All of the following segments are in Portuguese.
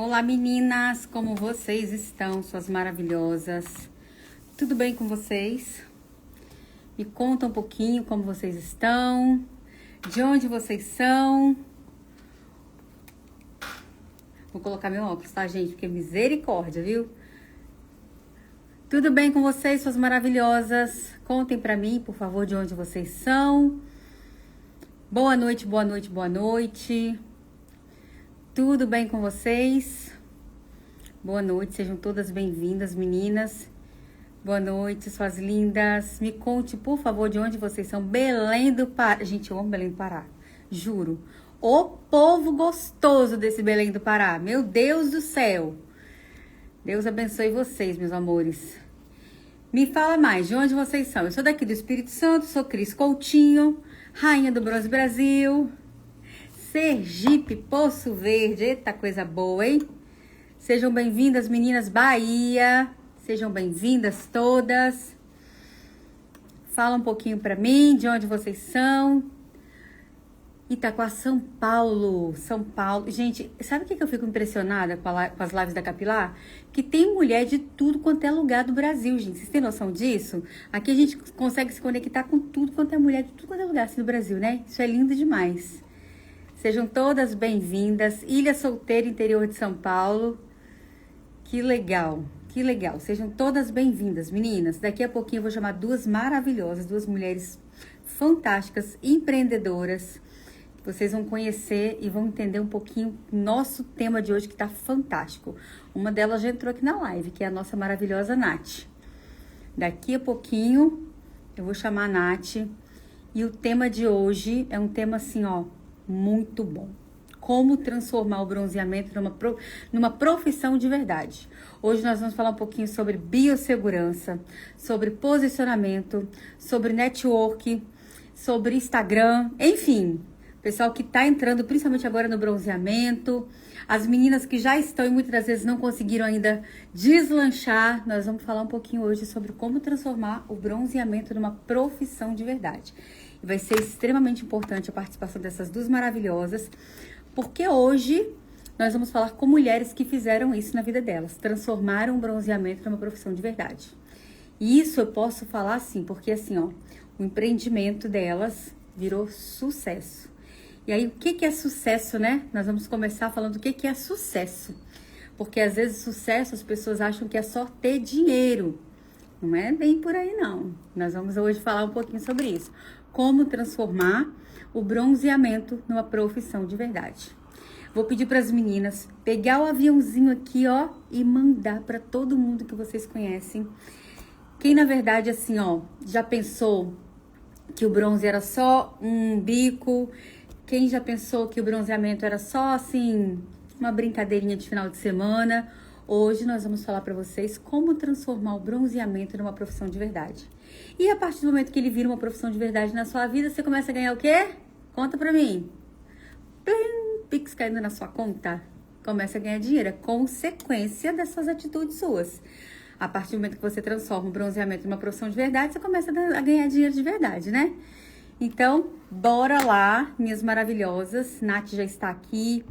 Olá meninas, como vocês estão, suas maravilhosas? Tudo bem com vocês? Me conta um pouquinho como vocês estão, de onde vocês são. Vou colocar meu óculos, tá, gente? Porque misericórdia, viu? Tudo bem com vocês, suas maravilhosas? Contem pra mim, por favor, de onde vocês são. Boa noite, boa noite, boa noite. Tudo bem com vocês? Boa noite, sejam todas bem-vindas, meninas. Boa noite, suas lindas. Me conte, por favor, de onde vocês são. Belém do Pará. Gente, eu amo Belém do Pará, juro. O povo gostoso desse Belém do Pará. Meu Deus do céu. Deus abençoe vocês, meus amores. Me fala mais, de onde vocês são? Eu sou daqui do Espírito Santo, sou Cris Coutinho, rainha do Bronze Brasil. Sergipe, Poço Verde, eita coisa boa, hein? Sejam bem-vindas, meninas Bahia. Sejam bem-vindas todas. Fala um pouquinho pra mim, de onde vocês são. Itaquá, São Paulo. São Paulo. Gente, sabe o que eu fico impressionada com as lives da Capilar? Que tem mulher de tudo quanto é lugar do Brasil, gente. Vocês têm noção disso? Aqui a gente consegue se conectar com tudo quanto é mulher de tudo quanto é lugar assim, do Brasil, né? Isso é lindo demais. Sejam todas bem-vindas. Ilha Solteira, interior de São Paulo. Que legal, que legal. Sejam todas bem-vindas, meninas. Daqui a pouquinho eu vou chamar duas maravilhosas, duas mulheres fantásticas, empreendedoras. Vocês vão conhecer e vão entender um pouquinho nosso tema de hoje, que tá fantástico. Uma delas já entrou aqui na live, que é a nossa maravilhosa Nath. Daqui a pouquinho eu vou chamar a Nath. E o tema de hoje é um tema assim, ó, muito bom. Como transformar o bronzeamento numa profissão de verdade. Hoje nós vamos falar um pouquinho sobre biossegurança, sobre posicionamento, sobre network, sobre Instagram, enfim. Pessoal que tá entrando, principalmente agora no bronzeamento, as meninas que já estão e muitas das vezes não conseguiram ainda deslanchar, nós vamos falar um pouquinho hoje sobre como transformar o bronzeamento numa profissão de verdade. E vai ser extremamente importante a participação dessas duas maravilhosas, porque hoje nós vamos falar com mulheres que fizeram isso na vida delas, transformaram o bronzeamento numa profissão de verdade. E isso eu posso falar assim, porque assim, ó, o empreendimento delas virou sucesso. E aí, o que é sucesso, né? Nós vamos começar falando o que é sucesso. Porque às vezes sucesso as pessoas acham que é só ter dinheiro. Não é bem por aí, não. Nós vamos hoje falar um pouquinho sobre isso. Como transformar o bronzeamento numa profissão de verdade. Vou pedir para as meninas pegar o aviãozinho aqui, ó, e mandar para todo mundo que vocês conhecem. Quem, na verdade, assim, ó, já pensou que o bronze era só um bico? Quem já pensou que o bronzeamento era só, assim, uma brincadeirinha de final de semana? Hoje nós vamos falar para vocês como transformar o bronzeamento numa profissão de verdade. E a partir do momento que ele vira uma profissão de verdade na sua vida, você começa a ganhar o quê? Conta pra mim. Plim, Pix caindo na sua conta. Começa a ganhar dinheiro. É consequência dessas atitudes suas. A partir do momento que você transforma o bronzeamento numa profissão de verdade, você começa a ganhar dinheiro de verdade, né? Então, bora lá, minhas maravilhosas. Nath já está aqui.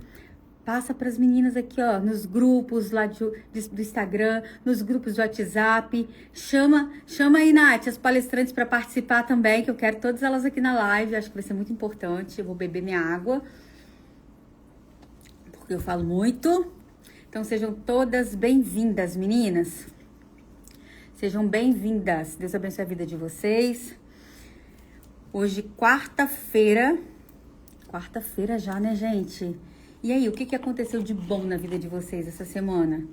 Passa para as meninas aqui, ó, nos grupos lá do Instagram, nos grupos do WhatsApp. Chama aí, Nath, as palestrantes para participar também, que eu quero todas elas aqui na live. Acho que vai ser muito importante. Eu vou beber minha água, porque eu falo muito. Então, sejam todas bem-vindas, meninas. Sejam bem-vindas. Deus abençoe a vida de vocês. Hoje, quarta-feira. Quarta-feira já, né, gente? E aí, o que aconteceu de bom na vida de vocês essa semana?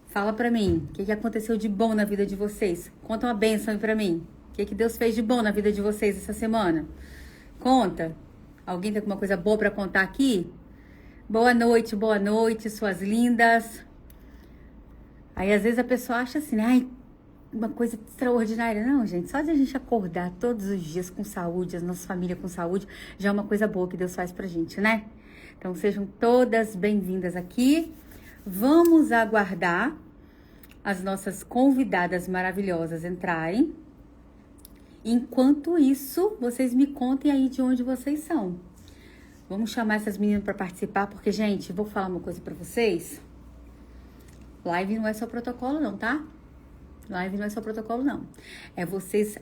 Fala pra mim, o que aconteceu de bom na vida de vocês? Conta uma bênção aí pra mim. O que Deus fez de bom na vida de vocês essa semana? Conta. Alguém tem alguma coisa boa pra contar aqui? Boa noite, suas lindas. Aí, às vezes, a pessoa acha assim, ai, uma coisa extraordinária. Não, gente, só de a gente acordar todos os dias com saúde, a nossa família com saúde, já é uma coisa boa que Deus faz pra gente, né? Então, sejam todas bem-vindas aqui. Vamos aguardar as nossas convidadas maravilhosas entrarem. Enquanto isso, vocês me contem aí de onde vocês são. Vamos chamar essas meninas para participar, porque, gente, vou falar uma coisa para vocês. Live não é só protocolo não, tá? Live não é só protocolo não. É vocês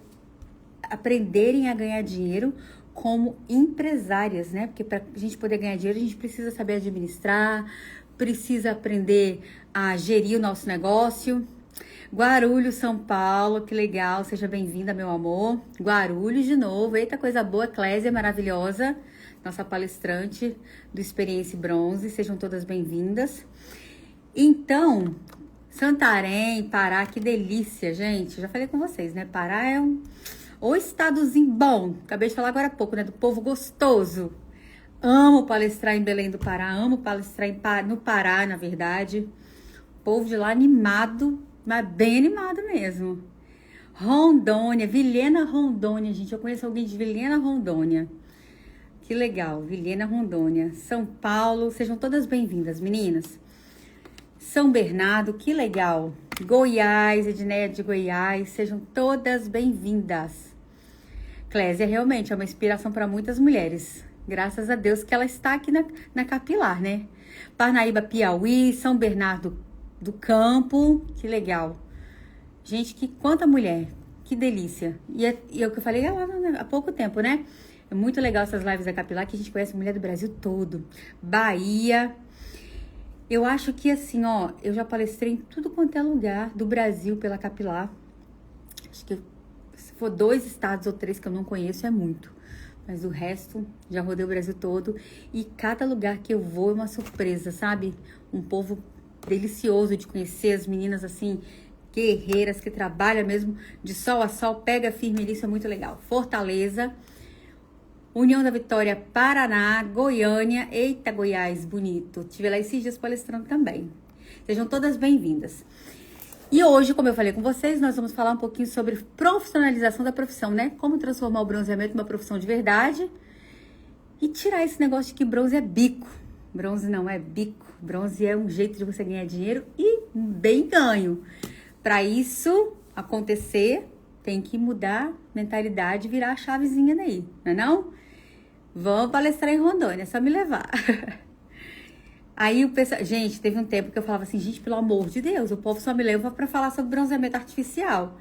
aprenderem a ganhar dinheiro como empresárias, né? Porque para a gente poder ganhar dinheiro, a gente precisa saber administrar, precisa aprender a gerir o nosso negócio. Guarulhos, São Paulo, que legal, seja bem-vinda, meu amor. Guarulhos de novo, eita coisa boa, Clésia maravilhosa, nossa palestrante do Experiência Bronze, sejam todas bem-vindas. Então, Santarém, Pará, que delícia, gente, já falei com vocês, né, Pará é o estadozinho bom, acabei de falar agora há pouco, né, do povo gostoso. Amo palestrar em Belém do Pará, amo palestrar no Pará, na verdade, o povo de lá animado, mas bem animado mesmo. Rondônia, Vilhena, Rondônia, gente. Eu conheço alguém de Vilhena, Rondônia. Que legal, Vilhena, Rondônia. São Paulo, sejam todas bem-vindas, meninas. São Bernardo, que legal. Goiás, Edneia de Goiás, sejam todas bem-vindas. Clésia realmente é uma inspiração para muitas mulheres. Graças a Deus que ela está aqui na Capilar, né? Parnaíba, Piauí, São Bernardo do Campo, que legal. Gente, quanta mulher, que delícia. E é o que eu falei há pouco tempo, né? É muito legal essas lives da Capilar, que a gente conhece mulher do Brasil todo. Bahia. Eu acho que assim, ó, eu já palestrei em tudo quanto é lugar do Brasil pela Capilar. Acho que se for 2 estados ou 3 que eu não conheço, é muito. Mas o resto, já rodei o Brasil todo. E cada lugar que eu vou é uma surpresa, sabe? Um povo delicioso de conhecer, as meninas assim, guerreiras, que trabalham mesmo de sol a sol, pega firme ali, isso é muito legal. Fortaleza, União da Vitória, Paraná, Goiânia, eita Goiás, bonito. Estive lá esses dias palestrando também. Sejam todas bem-vindas. E hoje, como eu falei com vocês, nós vamos falar um pouquinho sobre profissionalização da profissão, né? Como transformar o bronzeamento numa profissão de verdade e tirar esse negócio de que bronze é bico. Bronze não é bico. Bronze é um jeito de você ganhar dinheiro e bem ganho. Para isso acontecer, tem que mudar a mentalidade e virar a chavezinha daí, não é não? Vamos palestrar em Rondônia, é só me levar. Aí o pessoal... Gente, teve um tempo que eu falava assim, gente, pelo amor de Deus, o povo só me leva para falar sobre bronzeamento artificial.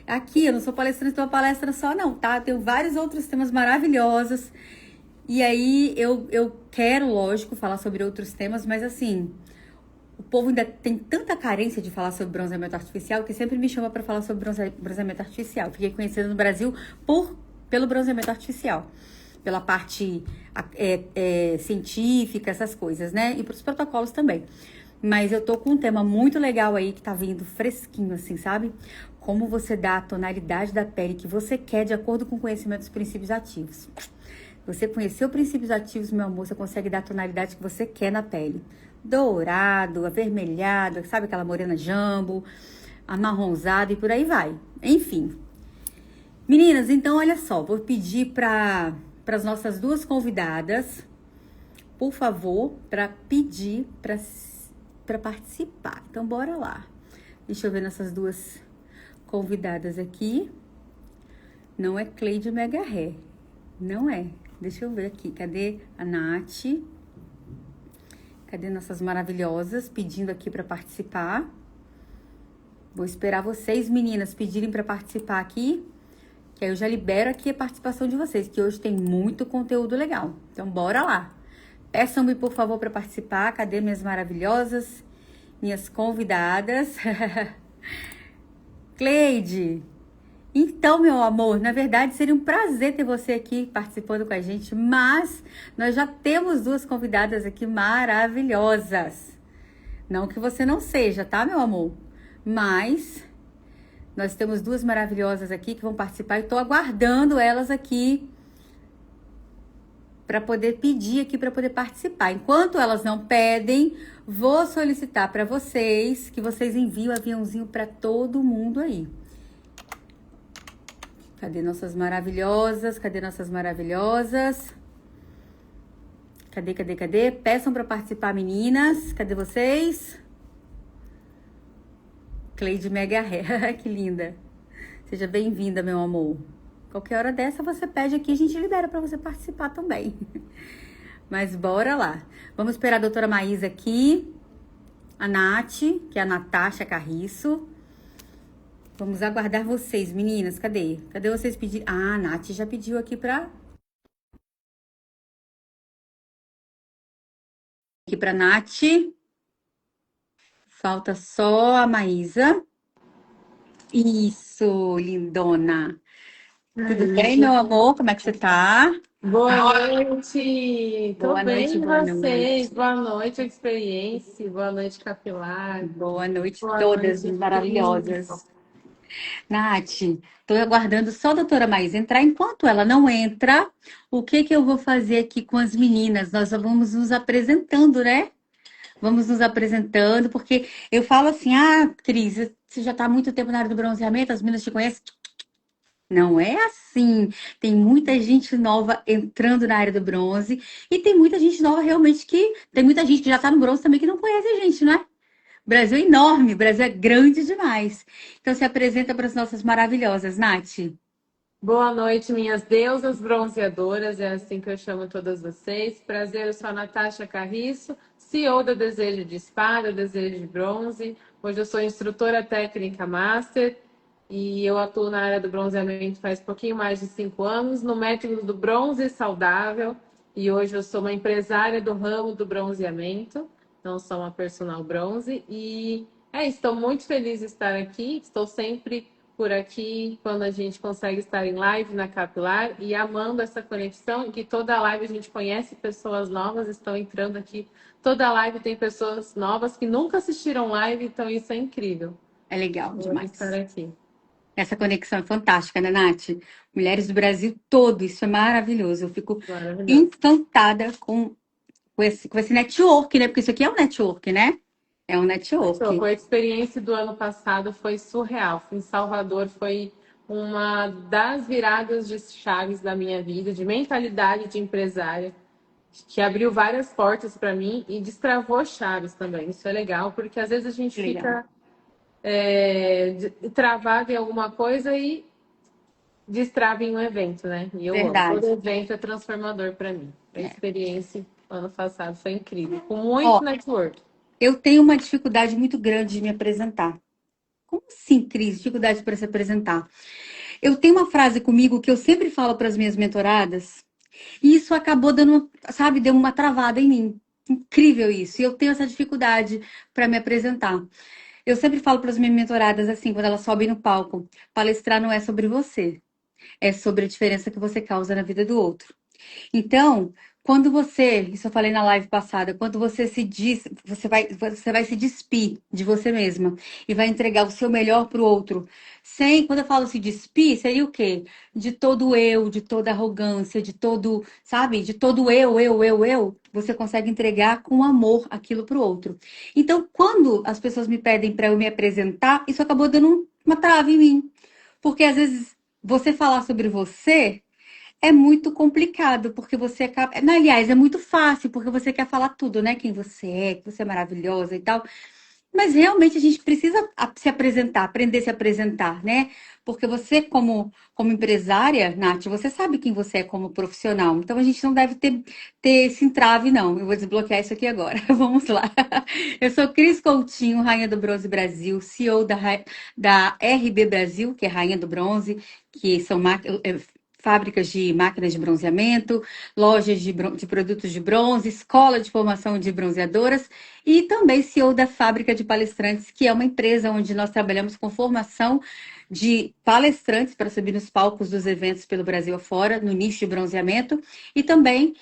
Aqui, eu não sou palestrante de uma palestra só não, tá? Eu tenho vários outros temas maravilhosos. E aí, eu quero, lógico, falar sobre outros temas, mas assim, o povo ainda tem tanta carência de falar sobre bronzeamento artificial que sempre me chama para falar sobre bronzeamento artificial. Fiquei conhecida no Brasil pelo bronzeamento artificial, pela parte científica, essas coisas, né? E pros protocolos também. Mas eu tô com um tema muito legal aí que tá vindo fresquinho, assim, sabe? Como você dá a tonalidade da pele que você quer de acordo com o conhecimento dos princípios ativos. Você conheceu princípios ativos, meu amor, você consegue dar a tonalidade que você quer na pele. Dourado, avermelhado, sabe aquela morena jambo, amarronzado e por aí vai. Enfim. Meninas, então olha só, vou pedir para as nossas 2 convidadas, por favor, para pedir para participar. Então bora lá. Deixa eu ver nossas 2 convidadas aqui. Não é Cleide Mega Ré. Não é. Deixa eu ver aqui, cadê a Nath? Cadê nossas maravilhosas pedindo aqui para participar? Vou esperar vocês, meninas, pedirem para participar aqui, que aí eu já libero aqui a participação de vocês, que hoje tem muito conteúdo legal. Então, bora lá. Peçam-me, por favor, para participar. Cadê minhas maravilhosas, minhas convidadas? Cleide! Então, meu amor, na verdade seria um prazer ter você aqui participando com a gente, mas nós já temos 2 convidadas aqui maravilhosas. Não que você não seja, tá, meu amor? Mas nós temos 2 maravilhosas aqui que vão participar e tô aguardando elas aqui para poder pedir aqui, para poder participar. Enquanto elas não pedem, vou solicitar para vocês que vocês enviem o aviãozinho para todo mundo aí. Cadê nossas maravilhosas? Cadê nossas maravilhosas? Cadê? Peçam para participar, meninas. Cadê vocês? Cleide Mega Ré. Que linda. Seja bem-vinda, meu amor. Qualquer hora dessa você pede aqui, a gente libera para você participar também. Mas bora lá. Vamos esperar a doutora Maísa aqui. a Nath, que é a Natasha Carriço. Vamos aguardar vocês, meninas. Cadê? Cadê vocês pedindo? Ah, a Nath já pediu aqui pra Nath. Falta só a Maísa. Isso, lindona. Tudo bem, meu amor? Como é que você tá? Boa noite, tô Boa noite, bem, e boa noite. vocês? Boa noite, Experiência, boa noite, Capilar, Boa noite, boa todas noite, maravilhosas. Cris. Nath, estou aguardando só a doutora Maísa entrar. Enquanto ela não entra, o que que eu vou fazer aqui com as meninas? Nós vamos nos apresentando, né? Vamos nos apresentando, porque eu falo assim, ah, Cris, você já está há muito tempo na área do bronzeamento, as meninas te conhecem. Não é assim. Tem muita gente nova entrando na área do bronze e tem muita gente nova realmente que... Tem muita gente que já está no bronze também que não conhece a gente, né? O Brasil é enorme, o Brasil é grande demais. Então se apresenta para as nossas maravilhosas, Nath. Boa noite, minhas deusas bronzeadoras, é assim que eu chamo todas vocês. Prazer, eu sou a Natasha Carriço, CEO da Desejo de Espada, Desejo de Bronze. Hoje eu sou instrutora técnica Master e eu atuo na área do bronzeamento faz pouquinho mais de 5 anos, no método do bronze saudável. E hoje eu sou uma empresária do ramo do bronzeamento, não sou uma personal bronze. E estou muito feliz de estar aqui, estou sempre por aqui, quando a gente consegue estar em live na Capilar e amando essa conexão, que toda live a gente conhece pessoas novas, estão entrando aqui. Toda live tem pessoas novas que nunca assistiram live, então isso é incrível. É legal Eu estar demais. aqui. Essa conexão é fantástica, né, Nath? Mulheres do Brasil todo, isso é maravilhoso. Eu fico Maravilhoso. encantada com esse network, né? Porque isso aqui é um network, né? É um Show. network. A experiência do ano passado foi surreal. Em Salvador foi uma das viradas de chaves da minha vida, de mentalidade de empresária, que abriu várias portas para mim e destravou chaves também. Isso é legal, porque às vezes a gente Legal. fica travado em alguma coisa e destrava em um evento, né? E eu amo. Todo Verdade. evento é transformador para mim. A É. experiência ano passado foi incrível, com muito Ó, network. eu tenho uma dificuldade muito grande de me apresentar. Como assim, Cris? Dificuldade para se apresentar? Eu tenho uma frase comigo que eu sempre falo para as minhas mentoradas, e isso acabou dando, sabe, deu uma travada em mim. Incrível isso. E eu tenho essa dificuldade para me apresentar. Eu sempre falo para as minhas mentoradas assim, quando elas sobem no palco, palestrar não é sobre você, é sobre a diferença que você causa na vida do outro. Então, quando você, isso eu falei na live passada, quando você se diz, você vai se despir de você mesma e vai entregar o seu melhor para o outro. Sem, quando eu falo se despir, seria o quê? De todo eu, de toda arrogância, de todo, sabe? De todo eu. Você consegue entregar com amor aquilo para o outro. Então, quando as pessoas me pedem para eu me apresentar, isso acabou dando uma trava em mim. Porque às vezes você falar sobre você é muito complicado, porque você acaba. Não, aliás, é muito fácil, porque você quer falar tudo, né? Quem você é, que você é maravilhosa e tal. Mas realmente a gente precisa se apresentar, aprender a se apresentar, né? Porque você, como empresária, Nath, você sabe quem você é como profissional. Então a gente não deve ter esse entrave, não. Eu vou desbloquear isso aqui agora. Vamos lá. Eu sou Cris Coutinho, Rainha do Bronze Brasil, CEO da RB Brasil, que é Rainha do Bronze, que são fábricas de máquinas de bronzeamento, lojas de produtos de bronze, escola de formação de bronzeadoras e também CEO da Fábrica de Palestrantes, que é uma empresa onde nós trabalhamos com formação de palestrantes para subir nos palcos dos eventos pelo Brasil afora, no nicho de bronzeamento, e também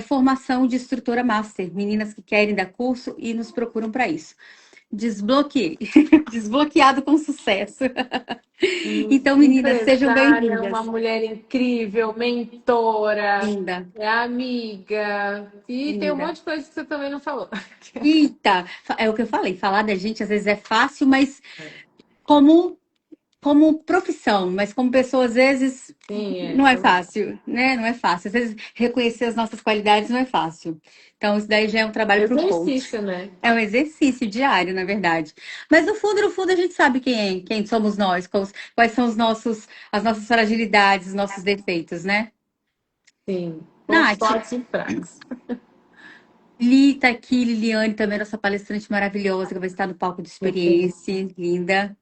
formação de instrutora master, meninas que querem dar curso e nos procuram para isso. Desbloqueei, desbloqueado com sucesso. Então, meninas, sejam Empresária, uma bem-vindas. mulher incrível, mentora, Linda, amiga. E tem um linda. monte de coisa que você também não falou. Eita, é o que eu falei, falar da gente às vezes é fácil, mas como como profissão, mas como pessoa, às vezes, Sim, não é também. fácil, né? Não é fácil. Às vezes, reconhecer as nossas qualidades não é fácil. Então, isso daí já é um trabalho para o coach. Exercício, né? É um exercício diário, na verdade. Mas no fundo, a gente sabe quem somos nós, quais são as nossas fragilidades, os nossos defeitos, né? Sim, pontos Nath, fortes e fracos. Li, tá aqui, Liliane, também nossa palestrante maravilhosa, que vai estar no palco de experiência, linda.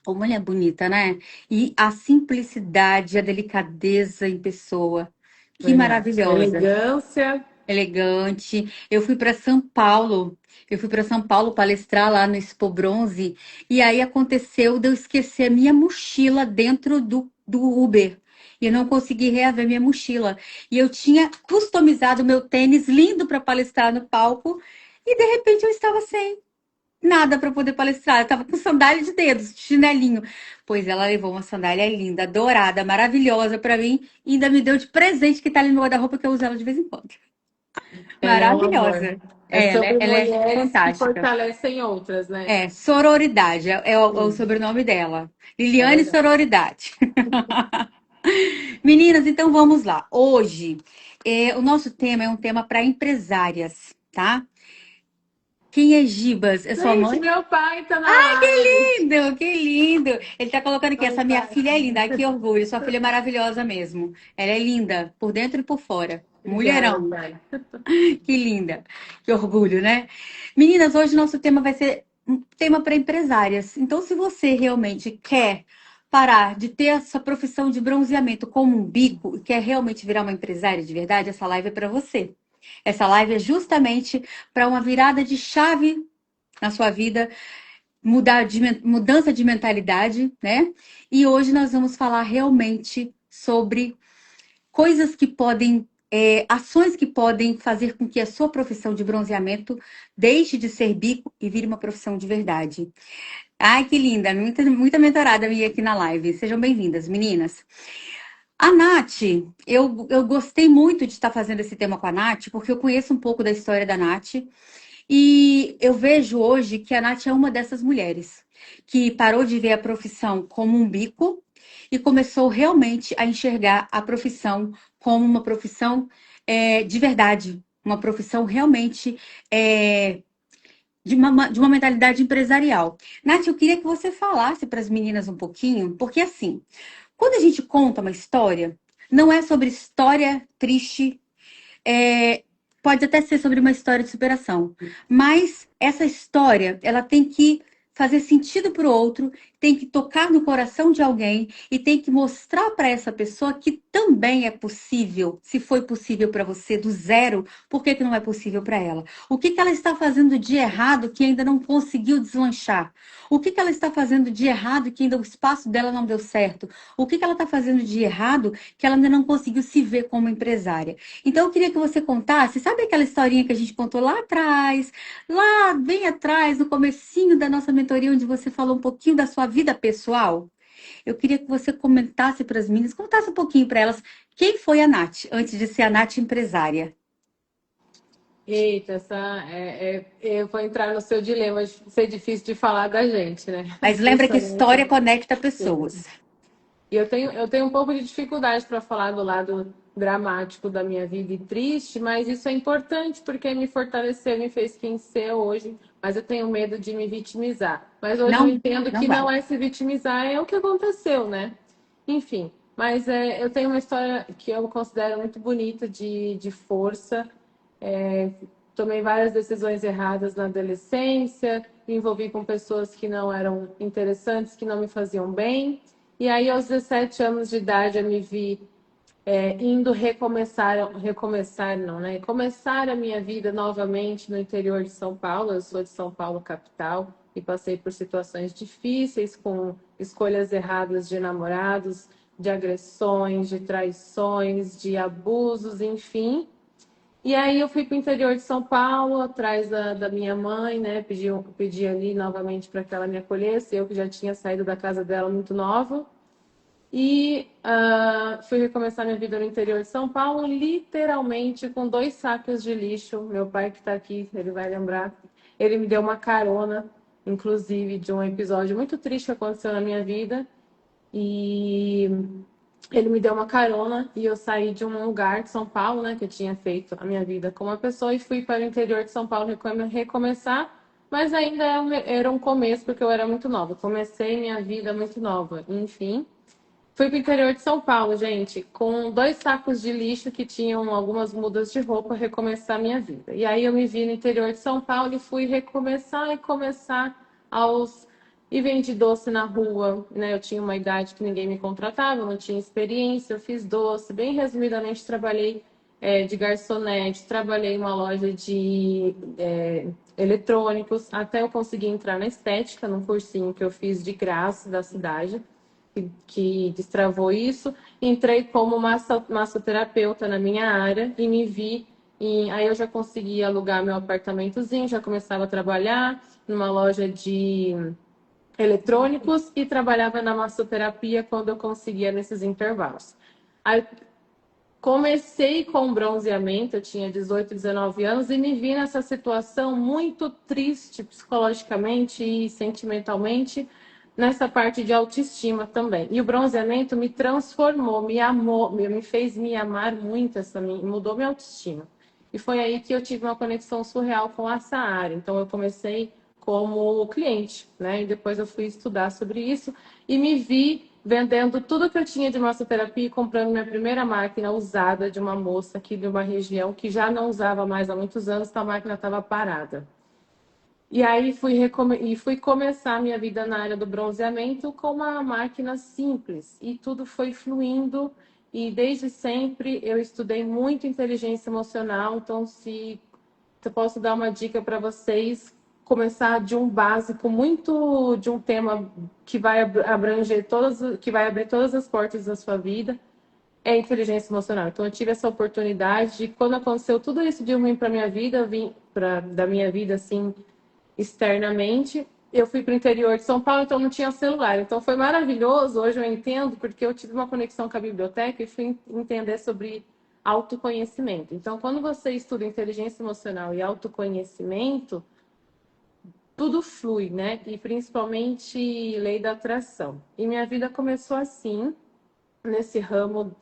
Ô, mulher bonita, né? E a simplicidade, a delicadeza em pessoa. Que Verdade. maravilhosa. Elegância. Elegante. Eu fui para São Paulo. Eu fui para São Paulo palestrar lá no Expo Bronze. E aí aconteceu de eu esquecer a minha mochila dentro do Uber. E eu não consegui reaver minha mochila. E eu tinha customizado meu tênis lindo para palestrar no palco. E de repente eu estava sem nada para poder palestrar. Eu estava com sandália de dedos, chinelinho. Pois ela levou uma sandália linda, dourada, maravilhosa para mim. E ainda me deu de presente que tá ali no meu guarda-roupa que eu uso ela de vez em quando. Ela é um amor. Maravilhosa. É sobre Ela é mulheres que fantástica. fortalecem outras, né? É, sororidade é o Sim, sobrenome dela. é Liliane verdade. Sororidade. Meninas, então vamos lá. Hoje, o nosso tema é um tema para empresárias, tá? Quem é Gibas? É sua Gente, mãe? meu pai tá na live. Lindo, que lindo. Ele tá colocando aqui, Oi, essa minha pai. filha é linda. Ai, que orgulho. Sua filha é maravilhosa mesmo. Ela é linda, por dentro e por fora. Obrigada, Mulherão. pai. Que linda. Que orgulho, né? Meninas, hoje nosso tema vai ser um tema para empresárias. Então, se você realmente quer parar de ter essa profissão de bronzeamento como um bico e quer realmente virar uma empresária de verdade, essa live é para você. Essa live é justamente para uma virada de chave na sua vida, mudança de mentalidade, né? E hoje nós vamos falar realmente sobre coisas que podem, ações que podem fazer com que a sua profissão de bronzeamento deixe de ser bico e vire uma profissão de verdade. Ai, que linda, muita mentorada minha aqui na live. Sejam bem-vindas, meninas. A Nath, eu gostei muito de estar fazendo esse tema com a Nath, porque eu conheço um pouco da história da Nath. E eu vejo hoje que a Nath é uma dessas mulheres que parou de ver a profissão como um bico e começou realmente a enxergar a profissão como uma profissão de verdade, uma profissão realmente de uma mentalidade empresarial. Nath, eu queria que você falasse para as meninas um pouquinho, porque assim, quando a gente conta uma história, não é sobre história triste, é, pode até ser sobre uma história de superação, mas essa história, ela tem que fazer sentido para o outro, tem que tocar no coração de alguém e tem que mostrar para essa pessoa que também é possível. Se foi possível para você do zero, por que que não é possível para ela? O que que ela está fazendo de errado que ainda não conseguiu deslanchar? O que que ela está fazendo de errado que ainda o espaço dela não deu certo? O que que ela está fazendo de errado que ela ainda não conseguiu se ver como empresária? Então, eu queria que você contasse, sabe aquela historinha que a gente contou lá atrás, lá bem atrás, no comecinho da nossa mentoria, onde você falou um pouquinho da sua vida pessoal? Eu queria que você comentasse para as meninas, contasse um pouquinho para elas quem foi a Nath, antes de ser a Nath empresária. Eita, eu vou entrar no seu dilema de ser difícil de falar da gente, né? Mas Minha lembra que história é muito história conecta sim. pessoas. E eu tenho um pouco de dificuldade para falar do lado dramático da minha vida e triste, mas isso é importante porque me fortaleceu, me fez quem ser hoje. Mas eu tenho medo de me vitimizar. Mas hoje eu Não, entendo não que vai. não é se vitimizar, é o que aconteceu, né? Enfim, mas eu tenho uma história que eu considero muito bonita de força. É, tomei várias decisões erradas na adolescência, me envolvi com pessoas que não eram interessantes, que não me faziam bem. E aí, aos 17 anos de idade, eu me vi indo recomeçar não, né? Começar a minha vida novamente no interior de São Paulo. Eu sou de São Paulo, capital, e passei por situações difíceis, com escolhas erradas de namorados, de agressões, de traições, de abusos, enfim. E aí eu fui para o interior de São Paulo, atrás da minha mãe, né? Pedi ali novamente para que ela me acolhesse, eu que já tinha saído da casa dela muito nova. E fui recomeçar minha vida no interior de São Paulo, literalmente com 2 sacos de lixo. Meu pai que está aqui, ele vai lembrar. Ele me deu uma carona, inclusive, de um episódio muito triste que aconteceu na minha vida. E ele me deu uma carona e eu saí de um lugar de São Paulo, né, que eu tinha feito a minha vida como uma pessoa e fui para o interior de São Paulo recomeçar, mas ainda era um começo porque eu era muito nova. Comecei minha vida muito nova, enfim. Fui pro interior de São Paulo, gente, com 2 sacos de lixo que tinham algumas mudas de roupa, recomeçar a minha vida. E aí eu me vi no interior de São Paulo e fui recomeçar e começar aos. E vendi doce na rua, né? Eu tinha uma idade que ninguém me contratava, eu não tinha experiência, eu fiz doce. Bem resumidamente, trabalhei de garçonete, trabalhei em uma loja de eletrônicos, até eu conseguir entrar na estética, num cursinho que eu fiz de graça da cidade que destravou isso. Entrei como massoterapeuta na minha área e me vi. E aí eu já consegui alugar meu apartamentozinho, já começava a trabalhar numa loja de eletrônicos e trabalhava na massoterapia quando eu conseguia nesses intervalos. Aí comecei com bronzeamento, eu tinha 18, 19 anos e me vi nessa situação muito triste psicologicamente e sentimentalmente, nessa parte de autoestima também. E o bronzeamento me transformou, me amou, me fez me amar muito, mudou minha autoestima. E foi aí que eu tive uma conexão surreal com essa área. Então eu comecei como cliente, né? E depois eu fui estudar sobre isso e me vi vendendo tudo que eu tinha de massoterapia e comprando minha primeira máquina usada de uma moça aqui de uma região que já não usava mais há muitos anos, então a máquina estava parada. E aí fui começar a minha vida na área do bronzeamento com uma máquina simples e tudo foi fluindo e desde sempre eu estudei muito inteligência emocional, então se eu posso dar uma dica para vocês, começar de um básico muito de um tema que vai abranger que vai abrir todas as portas da sua vida, é inteligência emocional. Então eu tive essa oportunidade de quando aconteceu tudo isso de ruim para minha vida, eu vim da minha vida assim externamente. Eu fui para o interior de São Paulo, então não tinha celular. Então foi maravilhoso, hoje eu entendo, porque eu tive uma conexão com a biblioteca e fui entender sobre autoconhecimento. Então, quando você estuda inteligência emocional e autoconhecimento, tudo flui, né? E principalmente lei da atração. E minha vida começou assim, nesse ramo.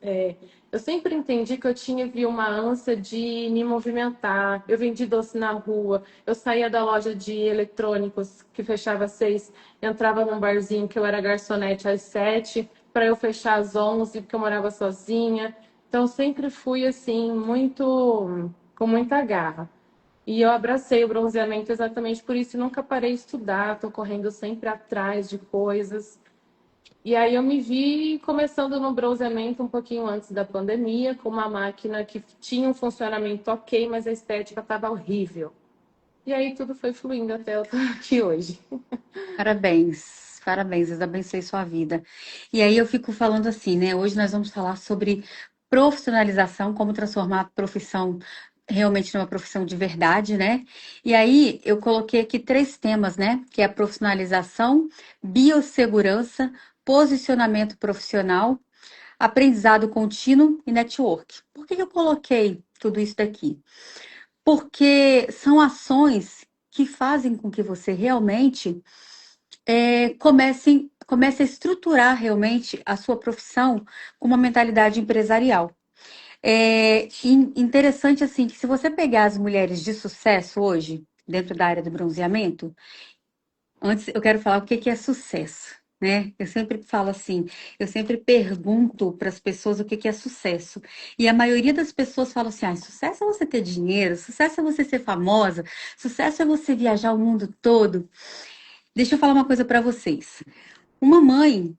Eu sempre entendi que eu vi uma ânsia de me movimentar. Eu vendi doce na rua, eu saía da loja de eletrônicos que fechava às 6, entrava num barzinho que eu era garçonete às 7, para eu fechar às 11, porque eu morava sozinha. Então, sempre fui assim, com muita garra. E eu abracei o bronzeamento exatamente por isso, e nunca parei de estudar, estou correndo sempre atrás de coisas. E aí eu me vi começando no bronzeamento um pouquinho antes da pandemia, com uma máquina que tinha um funcionamento ok, mas a estética estava horrível. E aí tudo foi fluindo até eu estar aqui hoje. Parabéns, parabéns, Deus abençoe sua vida. E aí eu fico falando assim, né? Hoje nós vamos falar sobre profissionalização, como transformar a profissão realmente numa profissão de verdade, né? E aí eu coloquei aqui 3 temas, né? Que é a profissionalização, biossegurança, posicionamento profissional, aprendizado contínuo e network. Por que eu coloquei tudo isso daqui? Porque são ações que fazem com que você realmente comece a estruturar realmente a sua profissão com uma mentalidade empresarial. Interessante assim que se você pegar as mulheres de sucesso hoje, dentro da área do bronzeamento, antes eu quero falar o que é sucesso. Né? Eu sempre falo assim, eu sempre pergunto para as pessoas o que é sucesso. E a maioria das pessoas fala assim: sucesso é você ter dinheiro, sucesso é você ser famosa, sucesso é você viajar o mundo todo. Deixa eu falar uma coisa para vocês. Uma mãe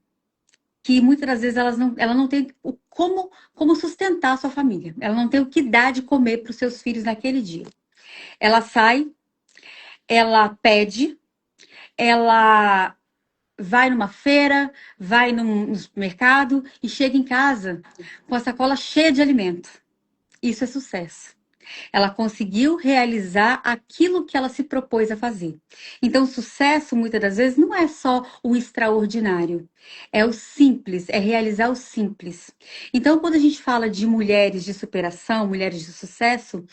que muitas das vezes ela não tem como sustentar a sua família. Ela não tem o que dar de comer para os seus filhos naquele dia. Ela sai, ela pede, ela vai numa feira, vai no supermercado e chega em casa com a sacola cheia de alimento. Isso é sucesso. Ela conseguiu realizar aquilo que ela se propôs a fazer. Então, sucesso, muitas das vezes, não é só o extraordinário, é o simples, é realizar o simples. Então, quando a gente fala de mulheres de superação, mulheres de sucesso,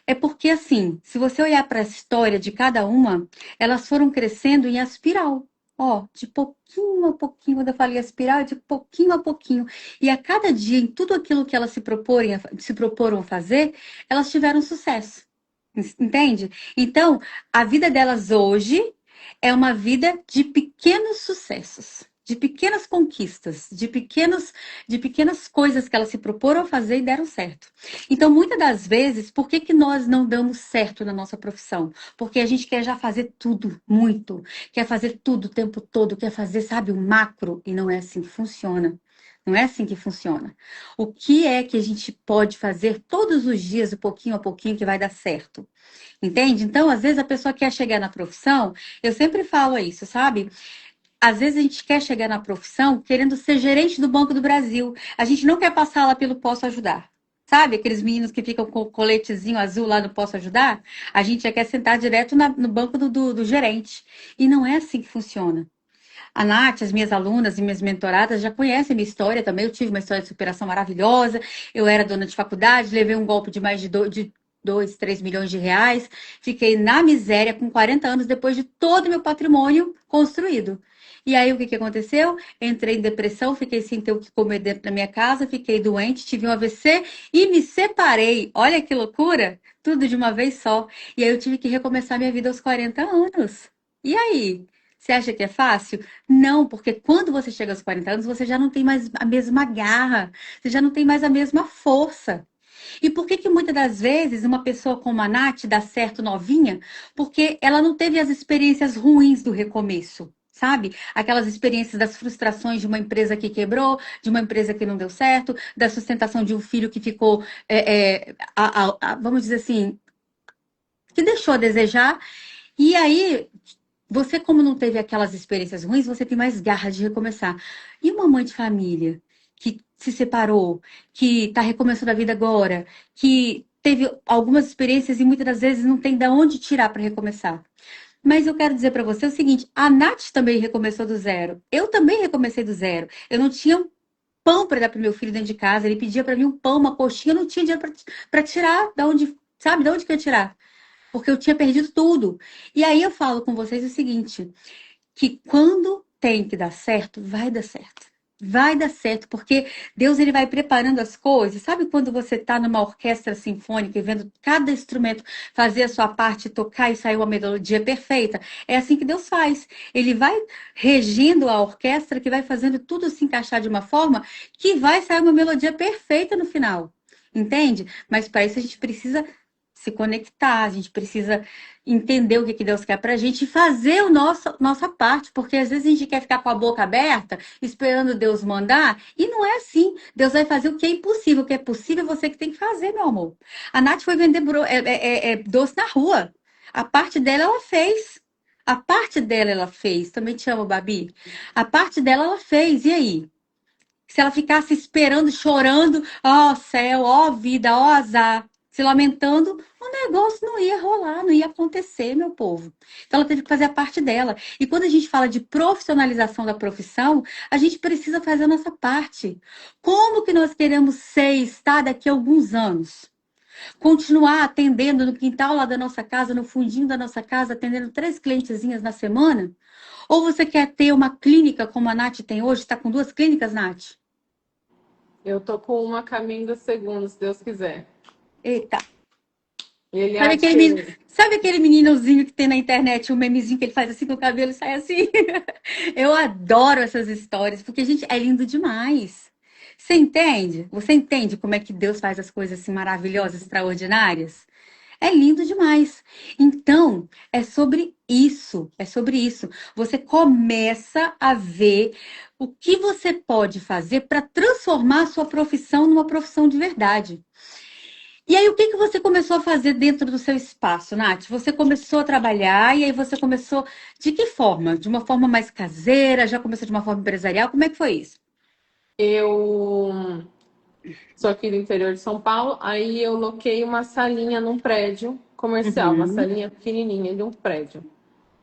é porque, assim, se você olhar para a história de cada uma, elas foram crescendo em espiral. Ó, de pouquinho a pouquinho, quando eu falei espiral, de pouquinho a pouquinho. E a cada dia, em tudo aquilo que elas se proporam a fazer, elas tiveram sucesso. Entende? Então, a vida delas hoje é uma vida de pequenos sucessos. de pequenas conquistas, de pequenas coisas que elas se proporam a fazer e deram certo. Então, muitas das vezes, por que que nós não damos certo na nossa profissão? Porque a gente quer já fazer tudo, muito, quer fazer tudo o tempo todo, quer fazer, sabe, o macro, e não é assim que funciona. Não é assim que funciona. O que é que a gente pode fazer todos os dias, de pouquinho a pouquinho, que vai dar certo? Entende? Então, às vezes a pessoa quer chegar na profissão, eu sempre falo isso, sabe? Às vezes a gente quer chegar na profissão querendo ser gerente do Banco do Brasil. A gente não quer passar lá pelo Posso Ajudar. Sabe aqueles meninos que ficam com o coletezinho azul lá no Posso Ajudar? A gente já quer sentar direto no banco do gerente. E não é assim que funciona. A Nath, as minhas alunas e minhas mentoradas já conhecem a minha história também. Eu tive uma história de superação maravilhosa. Eu era dona de faculdade, levei um golpe de mais de 2, 3 milhões de reais. Fiquei na miséria com 40 anos depois de todo o meu patrimônio construído. E aí o que aconteceu? Entrei em depressão, fiquei sem ter o que comer dentro da minha casa, fiquei doente, tive um AVC e me separei. Olha que loucura! Tudo de uma vez só. E aí eu tive que recomeçar minha vida aos 40 anos. E aí? Você acha que é fácil? Não, porque quando você chega aos 40 anos, você já não tem mais a mesma garra, você já não tem mais a mesma força. E por que que muitas das vezes uma pessoa como a Nath dá certo novinha? Porque ela não teve as experiências ruins do recomeço. Sabe? Aquelas experiências das frustrações de uma empresa que quebrou, de uma empresa que não deu certo, da sustentação de um filho que ficou, vamos dizer assim, que deixou a desejar. E aí, você, como não teve aquelas experiências ruins, você tem mais garra de recomeçar. E uma mãe de família que se separou, que está recomeçando a vida agora, que teve algumas experiências e muitas das vezes não tem de onde tirar para recomeçar. Mas eu quero dizer para você o seguinte: a Nath também recomeçou do zero. Eu também recomecei do zero. Eu não tinha um pão para dar para meu filho dentro de casa. Ele pedia para mim um pão, uma coxinha, eu não tinha dinheiro para tirar. Da onde, sabe? Da onde que eu ia tirar? Porque eu tinha perdido tudo. E aí eu falo com vocês o seguinte, que quando tem que dar certo, vai dar certo. Vai dar certo, porque Deus ele vai preparando as coisas. Sabe quando você está numa orquestra sinfônica e vendo cada instrumento fazer a sua parte, tocar e sair uma melodia perfeita? É assim que Deus faz. Ele vai regendo a orquestra, que vai fazendo tudo se encaixar de uma forma que vai sair uma melodia perfeita no final. Entende? Mas para isso a gente precisa se conectar, a gente precisa entender o que Deus quer pra gente e fazer o nossa parte, porque às vezes a gente quer ficar com a boca aberta, esperando Deus mandar, e não é assim. Deus vai fazer o que é impossível, o que é possível é você que tem que fazer, meu amor. A Nath foi vender doce na rua. A parte dela ela fez. A parte dela ela fez. Também te amo, Babi. A parte dela ela fez. E aí? Se ela ficasse esperando, chorando, ó céu, ó vida, ó azar, se lamentando, o negócio não ia rolar, não ia acontecer, meu povo. Então ela teve que fazer a parte dela. E quando a gente fala de profissionalização da profissão, a gente precisa fazer a nossa parte. Como que nós queremos ser e estar daqui a alguns anos? Continuar atendendo no quintal lá da nossa casa, no fundinho da nossa casa, atendendo 3 clientezinhas na semana? Ou você quer ter uma clínica como a Nath tem hoje? Está com 2 clínicas, Nath? Eu tô com uma a caminho da segunda, se Deus quiser. Eita. E ele Sabe há de aquele, menino, ter. sabe aquele meninozinho que tem na internet, um memezinho que ele faz assim com o cabelo e sai assim? Eu adoro essas histórias, porque, gente, é lindo demais. Você entende? Você entende como é que Deus faz as coisas assim maravilhosas, extraordinárias? É lindo demais. Então, é sobre isso, é sobre isso. Você começa a ver o que você pode fazer para transformar a sua profissão numa profissão de verdade. E aí, o que que você começou a fazer dentro do seu espaço, Nath? Você começou a trabalhar e aí você começou de que forma? De uma forma mais caseira? Já começou de uma forma empresarial? Como é que foi isso? Eu sou aqui do interior de São Paulo, aí eu loquei uma salinha num prédio comercial, uma Uhum. salinha pequenininha de um prédio.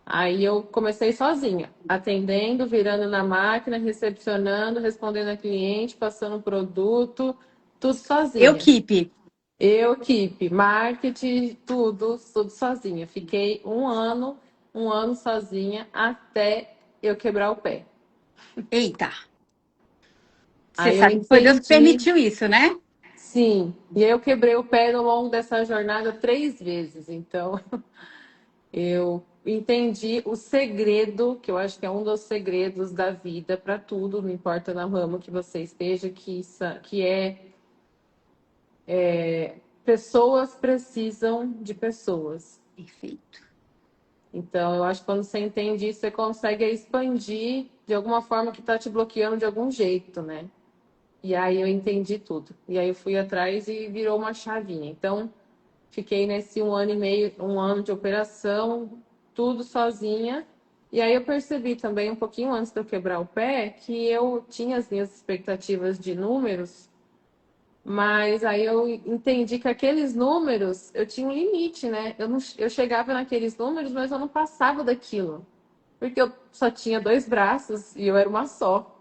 Aí eu comecei sozinha, atendendo, virando na máquina, recepcionando, respondendo a cliente, passando produto, tudo Eu, sozinha. Kipe. Eu, equipe, marketing, tudo sozinha. Fiquei um ano sozinha até eu quebrar o pé. Eita, você Aí eu sabe que foi Deus que entendi, permitiu isso, né? sim. E aí eu quebrei o pé ao longo dessa jornada 3 vezes. Então, eu entendi o segredo, que eu acho que é um dos segredos da vida para tudo, não importa na ramo que você esteja, que é pessoas precisam de pessoas. Perfeito. Então, eu acho que quando você entende isso, você consegue expandir de alguma forma que está te bloqueando de algum jeito, né? E aí eu entendi tudo. E aí eu fui atrás e virou uma chavinha. Então, fiquei nesse 1 ano e meio, 1 ano de operação, tudo sozinha. E aí eu percebi também, um pouquinho antes de eu quebrar o pé, que eu tinha as minhas expectativas de números, mas aí eu entendi que aqueles números, eu tinha um limite, né? Eu chegava naqueles números, mas eu não passava daquilo. Porque eu só tinha 2 braços e eu era uma só,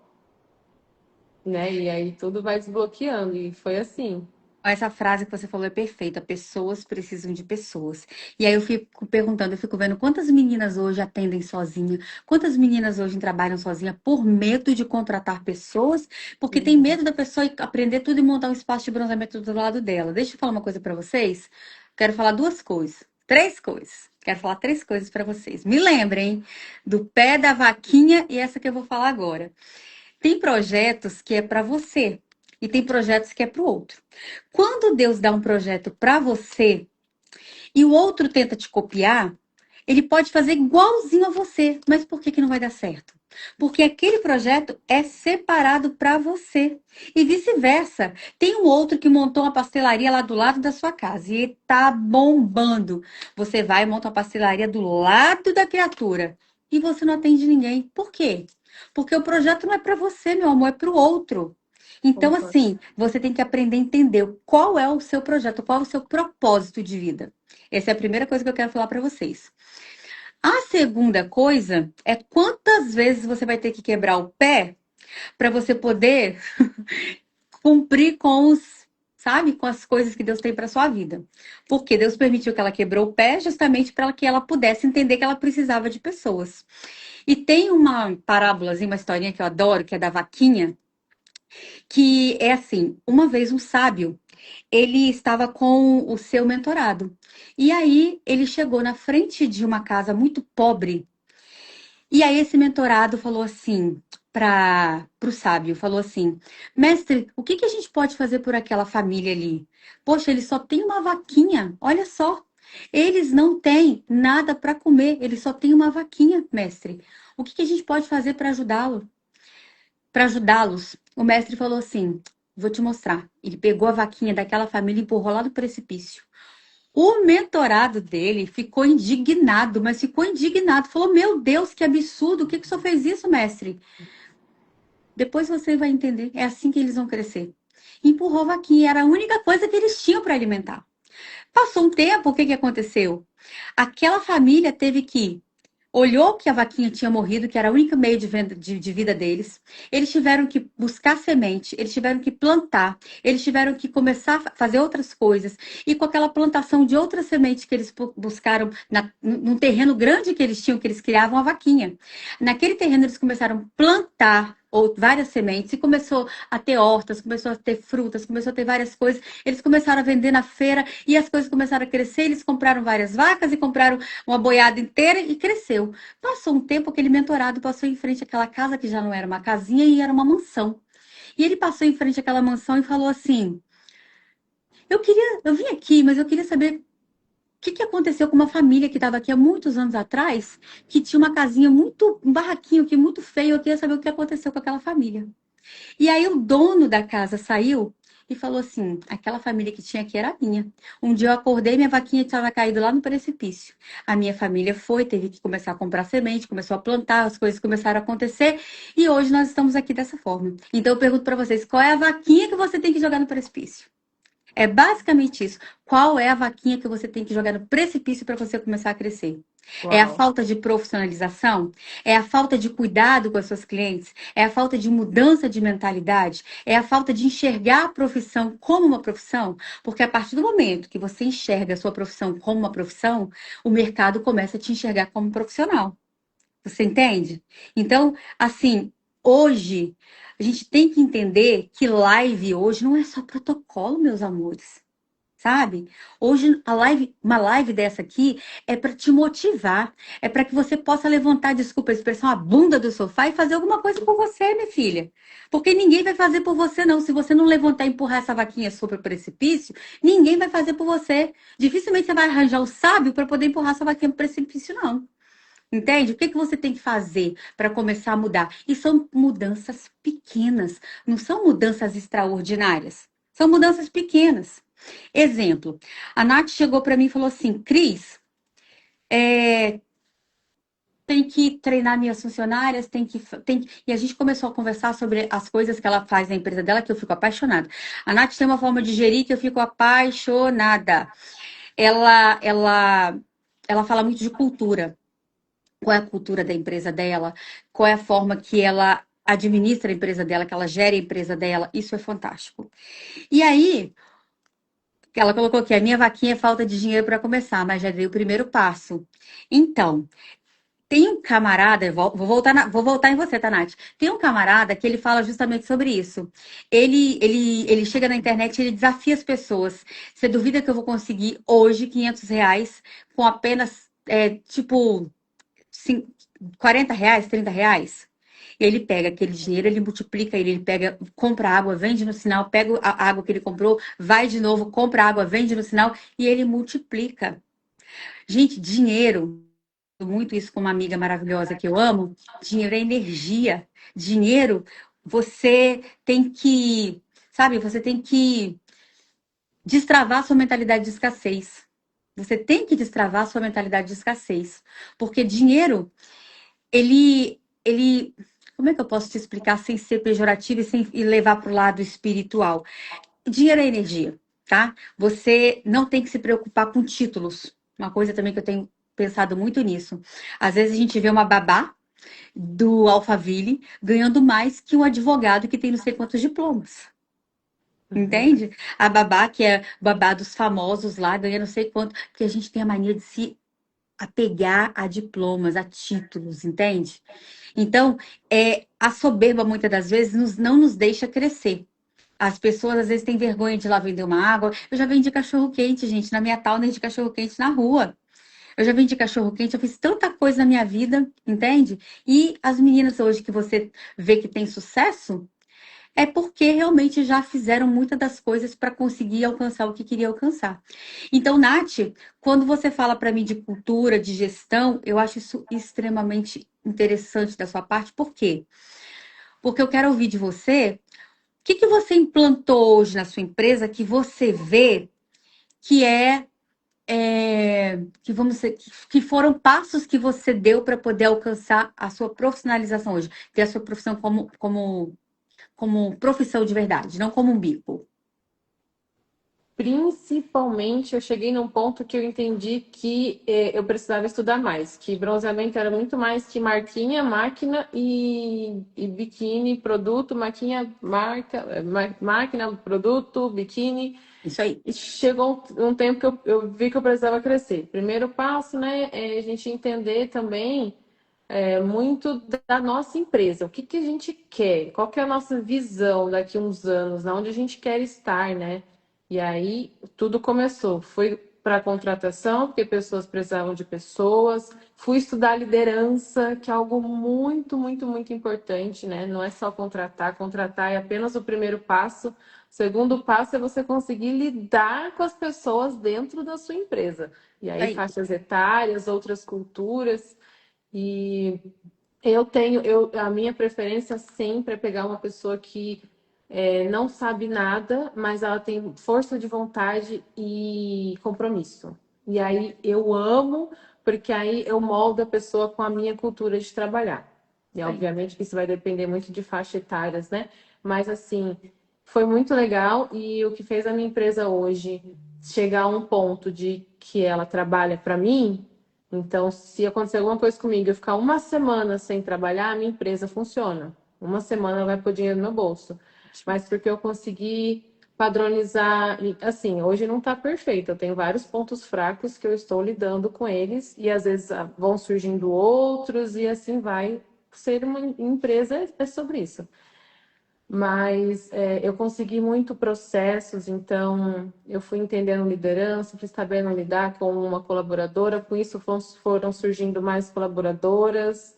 né? E aí tudo vai desbloqueando. E foi assim. Essa frase que você falou é perfeita. Pessoas precisam de pessoas. E aí eu fico perguntando, eu fico vendo quantas meninas hoje atendem sozinha, quantas meninas hoje trabalham sozinha por medo de contratar pessoas, porque tem medo da pessoa ir aprender tudo e montar um espaço de bronzeamento do lado dela. Deixa eu falar uma coisa pra vocês. Quero falar duas coisas, três coisas. Quero falar três coisas pra vocês. Me lembrem do pé da vaquinha e essa que eu vou falar agora. Tem projetos que é para você e tem projetos que é para o outro. Quando Deus dá um projeto para você e o outro tenta te copiar, ele pode fazer igualzinho a você, mas por que que não vai dar certo? Porque aquele projeto é separado para você. E vice-versa. Tem um outro que montou uma pastelaria lá do lado da sua casa e tá bombando. Você vai e monta uma pastelaria do lado da criatura e você não atende ninguém. Por quê? Porque o projeto não é para você, meu amor, é para o outro. Então, Concordo. assim, você tem que aprender a entender qual é o seu projeto, qual é o seu propósito de vida. Essa é a primeira coisa que eu quero falar para vocês. A segunda coisa é quantas vezes você vai ter que quebrar o pé para você poder cumprir com os, sabe, com as coisas que Deus tem para sua vida. Porque Deus permitiu que ela quebrou o pé justamente para que ela pudesse entender que ela precisava de pessoas. E tem uma parábolazinha, uma historinha que eu adoro, que é da vaquinha, que é assim, uma vez um sábio, ele estava com o seu mentorado. E aí ele chegou na frente de uma casa muito pobre. E aí esse mentorado falou assim para o sábio, falou assim: "Mestre, o que que a gente pode fazer por aquela família ali? Poxa, eles só têm uma vaquinha. Olha só. Eles não têm nada para comer, eles só têm uma vaquinha, mestre. O que que a gente pode fazer para ajudá-lo? Para ajudá-los?" O mestre falou assim: "Vou te mostrar." Ele pegou a vaquinha daquela família e empurrou lá do precipício. O mentorado dele ficou indignado, mas ficou indignado. Falou: "Meu Deus, que absurdo! O que que o senhor fez isso, mestre?" Depois você vai entender. É assim que eles vão crescer. Empurrou a vaquinha, era a única coisa que eles tinham para alimentar. Passou um tempo, o que que aconteceu? Aquela família teve que olhou que a vaquinha tinha morrido, que era o único meio de, de vida deles. Eles tiveram que buscar semente, eles tiveram que plantar, eles tiveram que começar a fazer outras coisas. E com aquela plantação de outras sementes que eles buscaram num terreno grande que eles tinham, que eles criavam a vaquinha. Naquele terreno eles começaram a plantar ou várias sementes e começou a ter hortas, começou a ter frutas, começou a ter várias coisas. Eles começaram a vender na feira e as coisas começaram a crescer. Eles compraram várias vacas e compraram uma boiada inteira e cresceu. Passou um tempo, aquele mentorado passou em frente àquela casa que já não era uma casinha e era uma mansão. E ele passou em frente àquela mansão e falou assim: eu vim aqui, mas eu queria saber o que que aconteceu com uma família que estava aqui há muitos anos atrás, que tinha uma casinha muito, um barraquinho aqui muito feio. Eu queria saber o que aconteceu com aquela família." E aí o dono da casa saiu e falou assim: "Aquela família que tinha aqui era minha. Um dia eu acordei, minha vaquinha estava caída lá no precipício. A minha família foi, teve que começar a comprar semente, começou a plantar, as coisas começaram a acontecer e hoje nós estamos aqui dessa forma." Então eu pergunto para vocês: qual é a vaquinha que você tem que jogar no precipício? É basicamente isso. Qual é a vaquinha que você tem que jogar no precipício para você começar a crescer? É a Uau. falta de profissionalização? É a falta de cuidado com as suas clientes? É a falta de mudança de mentalidade? É a falta de enxergar a profissão como uma profissão? Porque a partir do momento que você enxerga a sua profissão como uma profissão, o mercado começa a te enxergar como profissional. Você entende? Então, assim, hoje a gente tem que entender que live hoje não é só protocolo, meus amores. sabe? Hoje uma live dessa aqui é para te motivar, é para que você possa levantar, desculpa a expressão, a bunda do sofá e fazer alguma coisa por você, minha filha. Porque ninguém vai fazer por você, não. Se você não levantar e empurrar essa vaquinha sobre o precipício, ninguém vai fazer por você. Dificilmente você vai arranjar o sábio para poder empurrar essa vaquinha para o precipício, não. Entende? O que que você tem que fazer para começar a mudar? E são mudanças pequenas, não são mudanças extraordinárias. São mudanças pequenas. Exemplo, a Nath chegou para mim e falou assim: Cris, tem que treinar minhas funcionárias, E a gente começou a conversar sobre as coisas que ela faz na empresa dela, que eu fico apaixonada. A Nath tem uma forma de gerir que eu fico apaixonada. Ela fala muito de cultura. Qual é a cultura da empresa dela? Qual é a forma que ela administra a empresa dela, que ela gera a empresa dela? Isso é fantástico. E aí, ela colocou aqui: a minha vaquinha é falta de dinheiro para começar, mas já dei o primeiro passo. Então, tem um camarada, vou voltar em você, Tanate. Tem um camarada que ele fala justamente sobre isso. Ele chega na internet e ele desafia as pessoas. Você duvida que eu vou conseguir hoje R$ 500 com apenas, tipo, cin- R$ 40, R$ 30? E ele pega aquele dinheiro, ele multiplica ele pega, compra água, vende no sinal, pega a água que ele comprou, vai de novo, compra água, vende no sinal e ele multiplica. Gente, dinheiro, muito isso com uma amiga maravilhosa que eu amo, dinheiro é energia. Dinheiro, você tem que, sabe, você tem que destravar sua mentalidade de escassez. Você tem que destravar sua mentalidade de escassez. Porque dinheiro, ele, como é que eu posso te explicar sem ser pejorativo e levar para o lado espiritual? Dinheiro é energia, tá? Você não tem que se preocupar com títulos. Uma coisa também que eu tenho pensado muito nisso. Às vezes a gente vê uma babá do Alphaville ganhando mais que um advogado que tem não sei quantos diplomas. Uhum. Entende? A babá, que é babá dos famosos lá, ganha não sei quanto, porque a gente tem a mania de se apegar a diplomas, a títulos, entende? Então, a soberba, muitas das vezes, não nos deixa crescer. As pessoas, às vezes, têm vergonha de ir lá vender uma água. Eu já vendi cachorro-quente, gente, na minha towner de cachorro-quente na rua. Eu já vendi cachorro-quente, eu fiz tanta coisa na minha vida, entende? E as meninas hoje que você vê que tem sucesso, é porque realmente já fizeram muitas das coisas para conseguir alcançar o que queria alcançar. Então, Nath, quando você fala para mim de cultura, de gestão, eu acho isso extremamente interessante da sua parte. Por quê? Porque eu quero ouvir de você o que que você implantou hoje na sua empresa que você vê que que vamos dizer, que foram passos que você deu para poder alcançar a sua profissionalização hoje, ter a sua profissão como profissão de verdade, não como um bico. Principalmente, eu cheguei num ponto que eu entendi que eu precisava estudar mais, que bronzeamento era muito mais que marquinha, máquina e biquíni, produto, maquinha, marca, máquina, produto, biquíni. Isso aí. E chegou um tempo que eu vi que eu precisava crescer. Primeiro passo, né, é a gente entender também muito da nossa empresa. O que que a gente quer? Qual que é a nossa visão daqui a uns anos? Onde a gente quer estar, né? E aí tudo começou. Fui para a contratação, porque pessoas precisavam de pessoas. Fui estudar liderança, que é algo muito, muito, muito importante, né? Não é só contratar. Contratar é apenas o primeiro passo. O segundo passo é você conseguir lidar com as pessoas dentro da sua empresa. E Isso aí, aí. faixas etárias, outras culturas. E a minha preferência sempre é pegar uma pessoa que não sabe nada, mas ela tem força de vontade e compromisso. E aí eu amo, porque aí eu moldo a pessoa com a minha cultura de trabalhar. E Isso aí. obviamente que isso vai depender muito de faixa etárias, né? Mas assim, foi muito legal e o que fez a minha empresa hoje chegar a um ponto de que ela trabalha para mim. Então, se acontecer alguma coisa comigo, eu ficar uma semana sem trabalhar, a minha empresa funciona. Uma semana vai pôr dinheiro no meu bolso. Mas porque eu consegui padronizar, assim, hoje não está perfeito. Eu tenho vários pontos fracos que eu estou lidando com eles e às vezes vão surgindo outros e assim vai. Ser uma empresa é sobre isso. mas eu consegui muito processos, então eu fui entendendo liderança, fui sabendo lidar com uma colaboradora, com isso foram surgindo mais colaboradoras,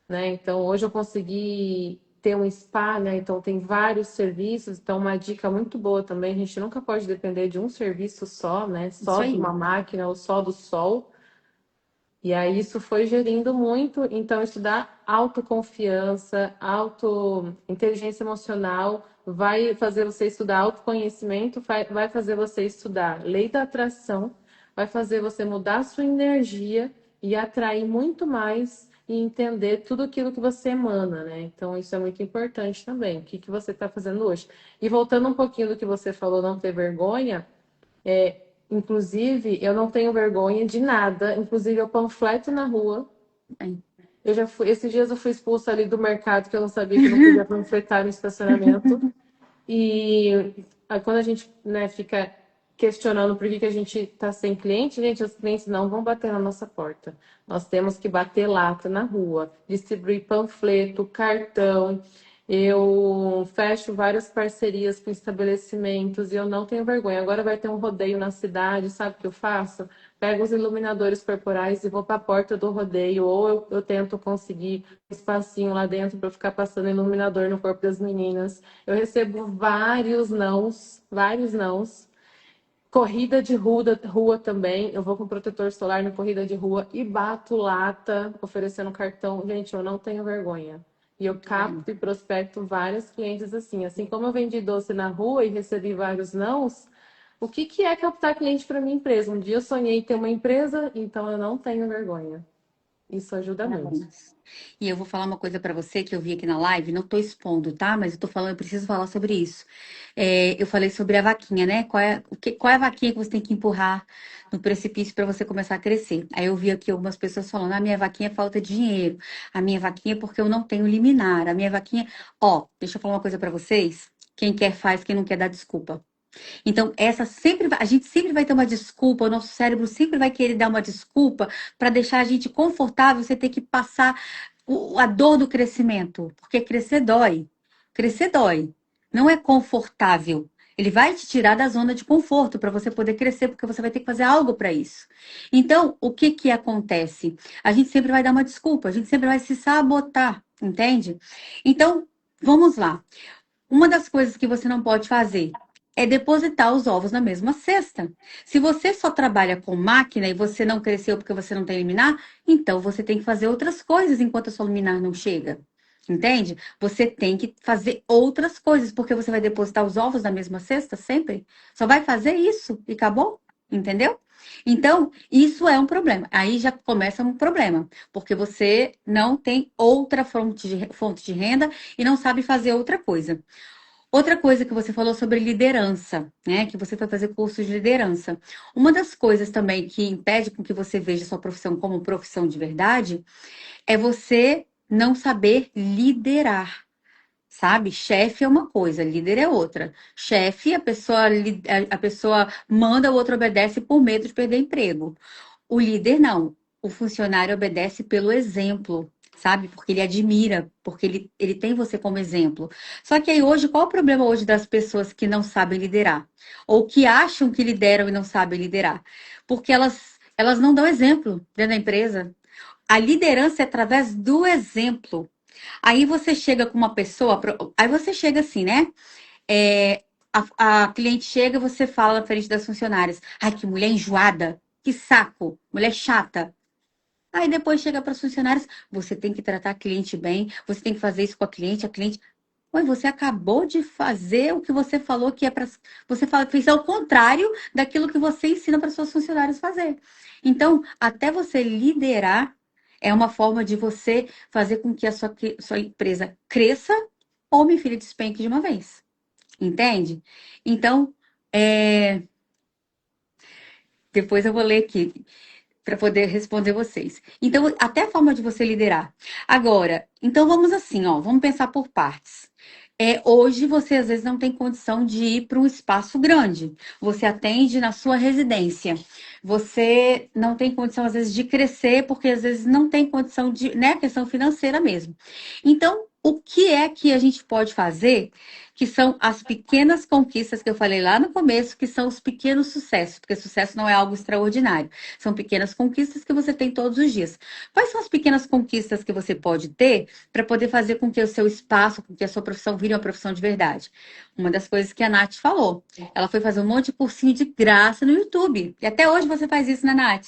né? Então hoje eu consegui ter um spa, né? Então tem vários serviços, então uma dica muito boa também, a gente nunca pode depender de um serviço só, né? Isso Só de aí. uma máquina ou só do sol. E aí isso foi gerindo muito, então estudar autoconfiança, inteligência emocional, vai fazer você estudar autoconhecimento, vai fazer você estudar lei da atração, vai fazer você mudar a sua energia e atrair muito mais e entender tudo aquilo que você emana, né? Então isso é muito importante também. O que que você está fazendo hoje? E voltando um pouquinho do que você falou, não ter vergonha, inclusive, eu não tenho vergonha de nada. Inclusive, eu panfleto na rua. Bem. Eu já fui, esses dias eu fui expulsa ali do mercado, que eu não sabia que eu não podia panfletar no estacionamento. E aí, quando a gente, né, fica questionando por que que a gente está sem cliente, gente, os clientes não vão bater na nossa porta. Nós temos que bater lata na rua, distribuir panfleto, cartão. Eu fecho várias parcerias com estabelecimentos e eu não tenho vergonha. Agora vai ter um rodeio na cidade, sabe o que eu faço? Pego os iluminadores corporais e vou para a porta do rodeio, ou eu tento conseguir um espacinho lá dentro para ficar passando iluminador no corpo das meninas. Eu recebo vários nãos, vários nãos. Corrida de rua também. Eu vou com protetor solar na corrida de rua e bato lata, oferecendo cartão. Gente, eu não tenho vergonha. E eu Tá vendo? capto e prospecto vários clientes assim. Assim como eu vendi doce na rua e recebi vários nãos, o que que é captar cliente para minha empresa? Um dia eu sonhei em ter uma empresa, então eu não tenho vergonha. Isso ajuda muito. Parabéns. E eu vou falar uma coisa pra você que eu vi aqui na live, não tô expondo, tá? Mas eu tô falando, eu preciso falar sobre isso. Eu falei sobre a vaquinha, né? Qual é a vaquinha que você tem que empurrar no precipício para você começar a crescer? Aí eu vi aqui algumas pessoas falando: a minha vaquinha é falta de dinheiro, a minha vaquinha é porque eu não tenho liminar, a minha vaquinha. Ó, deixa eu falar uma coisa pra vocês. Quem quer faz, quem não quer dá desculpa. Então, a gente sempre vai ter uma desculpa, o nosso cérebro sempre vai querer dar uma desculpa para deixar a gente confortável, você ter que passar a dor do crescimento, porque crescer dói. Crescer dói. Não é confortável. Ele vai te tirar da zona de conforto para você poder crescer, porque você vai ter que fazer algo para isso. Então, o que que acontece? A gente sempre vai dar uma desculpa, a gente sempre vai se sabotar, entende? Então, vamos lá. Uma das coisas que você não pode fazer é depositar os ovos na mesma cesta. Se você só trabalha com máquina e você não cresceu porque você não tem liminar, então você tem que fazer outras coisas enquanto a sua liminar não chega. Entende? Você tem que fazer outras coisas, porque você vai depositar os ovos na mesma cesta sempre. Só vai fazer isso e acabou. Entendeu? Então, isso é um problema. Aí já começa um problema, porque você não tem outra fonte de renda e não sabe fazer outra coisa. Outra coisa que você falou sobre liderança, né? Que você vai fazer curso de liderança. Uma das coisas também que impede com que você veja sua profissão como profissão de verdade é você não saber liderar. Sabe? Chefe é uma coisa, líder é outra. Chefe, a pessoa manda, o outro obedece por medo de perder emprego. O líder não. O funcionário obedece pelo exemplo, sabe? Porque ele admira, porque ele tem você como exemplo. Só que aí hoje, qual o problema hoje das pessoas que não sabem liderar? Ou que acham que lideram e não sabem liderar? Porque elas não dão exemplo dentro da empresa. A liderança é através do exemplo. Aí você chega com uma pessoa, aí você chega assim, né? É, a cliente chega e você fala na frente das funcionárias: ai, que mulher enjoada, que saco, mulher chata. Aí depois chega para os funcionários: você tem que tratar a cliente bem, você tem que fazer isso com a cliente. Oi, você acabou de fazer o que você falou que é para. Você fala, fez ao contrário daquilo que você ensina para seus funcionários fazer. Então, até você liderar, é uma forma de você fazer com que sua empresa cresça ou, minha filha, despenque de uma vez. Entende? Então, depois eu vou ler aqui para poder responder vocês. Então, até a forma de você liderar. Agora, então vamos assim, ó, vamos pensar por partes. Hoje você às vezes não tem condição de ir para um espaço grande. Você atende na sua residência. Você não tem condição às vezes de crescer porque às vezes não tem condição de, né, questão financeira mesmo. Então, O que é que a gente pode fazer, que são as pequenas conquistas que eu falei lá no começo, que são os pequenos sucessos, porque sucesso não é algo extraordinário, são pequenas conquistas que você tem todos os dias. Quais são as pequenas conquistas que você pode ter para poder fazer com que o seu espaço, com que a sua profissão vire uma profissão de verdade? Uma das coisas que a Nath falou, ela foi fazer um monte de cursinho de graça no YouTube. E até hoje você faz isso, né, Nath?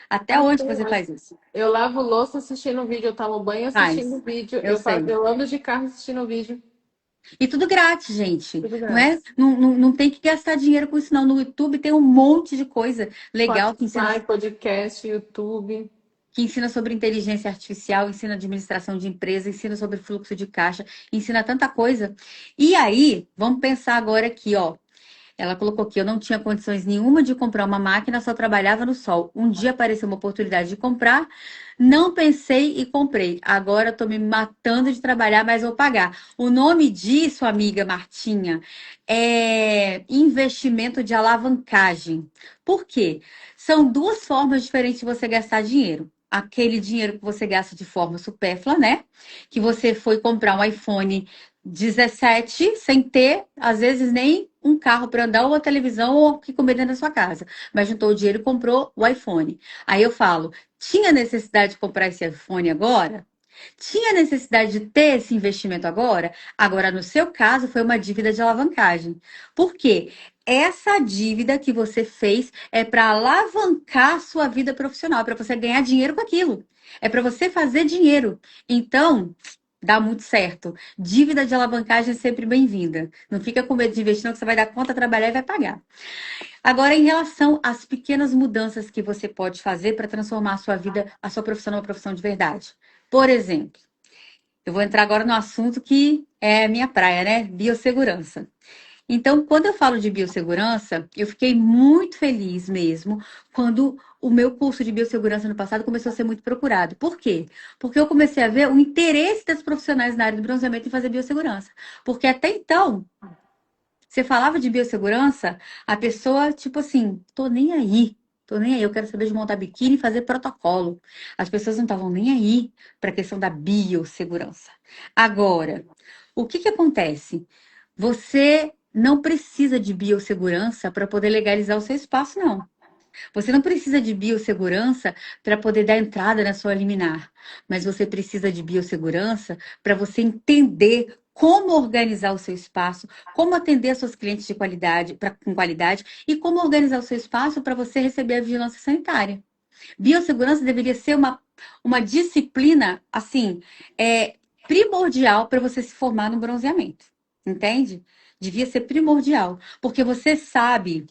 Até hoje você faz isso. Eu lavo louça assistindo vídeo, eu tomo banho assistindo Faz. vídeo, Eu sei. eu ando de carro assistindo vídeo. E tudo grátis, gente. Tudo Não é? grátis. Não tem que gastar dinheiro com isso, não. No YouTube tem um monte de coisa legal Spotify, podcast, YouTube. que ensina sobre inteligência artificial, ensina administração de empresa, ensina sobre fluxo de caixa, ensina tanta coisa. E aí, vamos pensar agora aqui, ó. Ela colocou aqui, eu não tinha condições nenhuma de comprar uma máquina, só trabalhava no sol. Um dia apareceu uma oportunidade de comprar, não pensei e comprei. Agora estou me matando de trabalhar, mas vou pagar. O nome disso, amiga Martinha, é investimento de alavancagem. Por quê? São duas formas diferentes de você gastar dinheiro. Aquele dinheiro que você gasta de forma supérflua, né? Que você foi comprar um iPhone 17 sem ter, às vezes, nem um carro para andar, ou a televisão, ou o que comer dentro da sua casa. Mas juntou o dinheiro e comprou o iPhone. Aí eu falo, tinha necessidade de comprar esse iPhone agora? Tinha necessidade de ter esse investimento agora? Agora, no seu caso, foi uma dívida de alavancagem. Por quê? Essa dívida que você fez é para alavancar a sua vida profissional, para você ganhar dinheiro com aquilo. É para você fazer dinheiro. Então, dá muito certo. Dívida de alavancagem é sempre bem-vinda. Não fica com medo de investir, não, que você vai dar conta, trabalhar e vai pagar. Agora, em relação às pequenas mudanças que você pode fazer para transformar a sua vida, a sua profissão numa profissão de verdade. Por exemplo, eu vou entrar agora no assunto que é minha praia, né? Biossegurança. Então, quando eu falo de biossegurança, eu fiquei muito feliz mesmo quando o meu curso de biossegurança no passado começou a ser muito procurado. Por quê? Porque eu comecei a ver o interesse das profissionais na área do bronzeamento em fazer biossegurança. Porque até então, você falava de biossegurança, a pessoa, tipo assim, tô nem aí. Tô nem aí, eu quero saber de montar biquíni e fazer protocolo. As pessoas não estavam nem aí para a questão da biossegurança. Agora, o que que acontece? Você não precisa de biossegurança para poder legalizar o seu espaço, não. Você não precisa de biossegurança para poder dar entrada na sua liminar, mas você precisa de biossegurança para você entender como organizar o seu espaço, como atender as suas clientes de qualidade, com qualidade e como organizar o seu espaço para você receber a vigilância sanitária. Biossegurança deveria ser uma disciplina, assim, primordial para você se formar no bronzeamento. Entende? Devia ser primordial, porque você sabe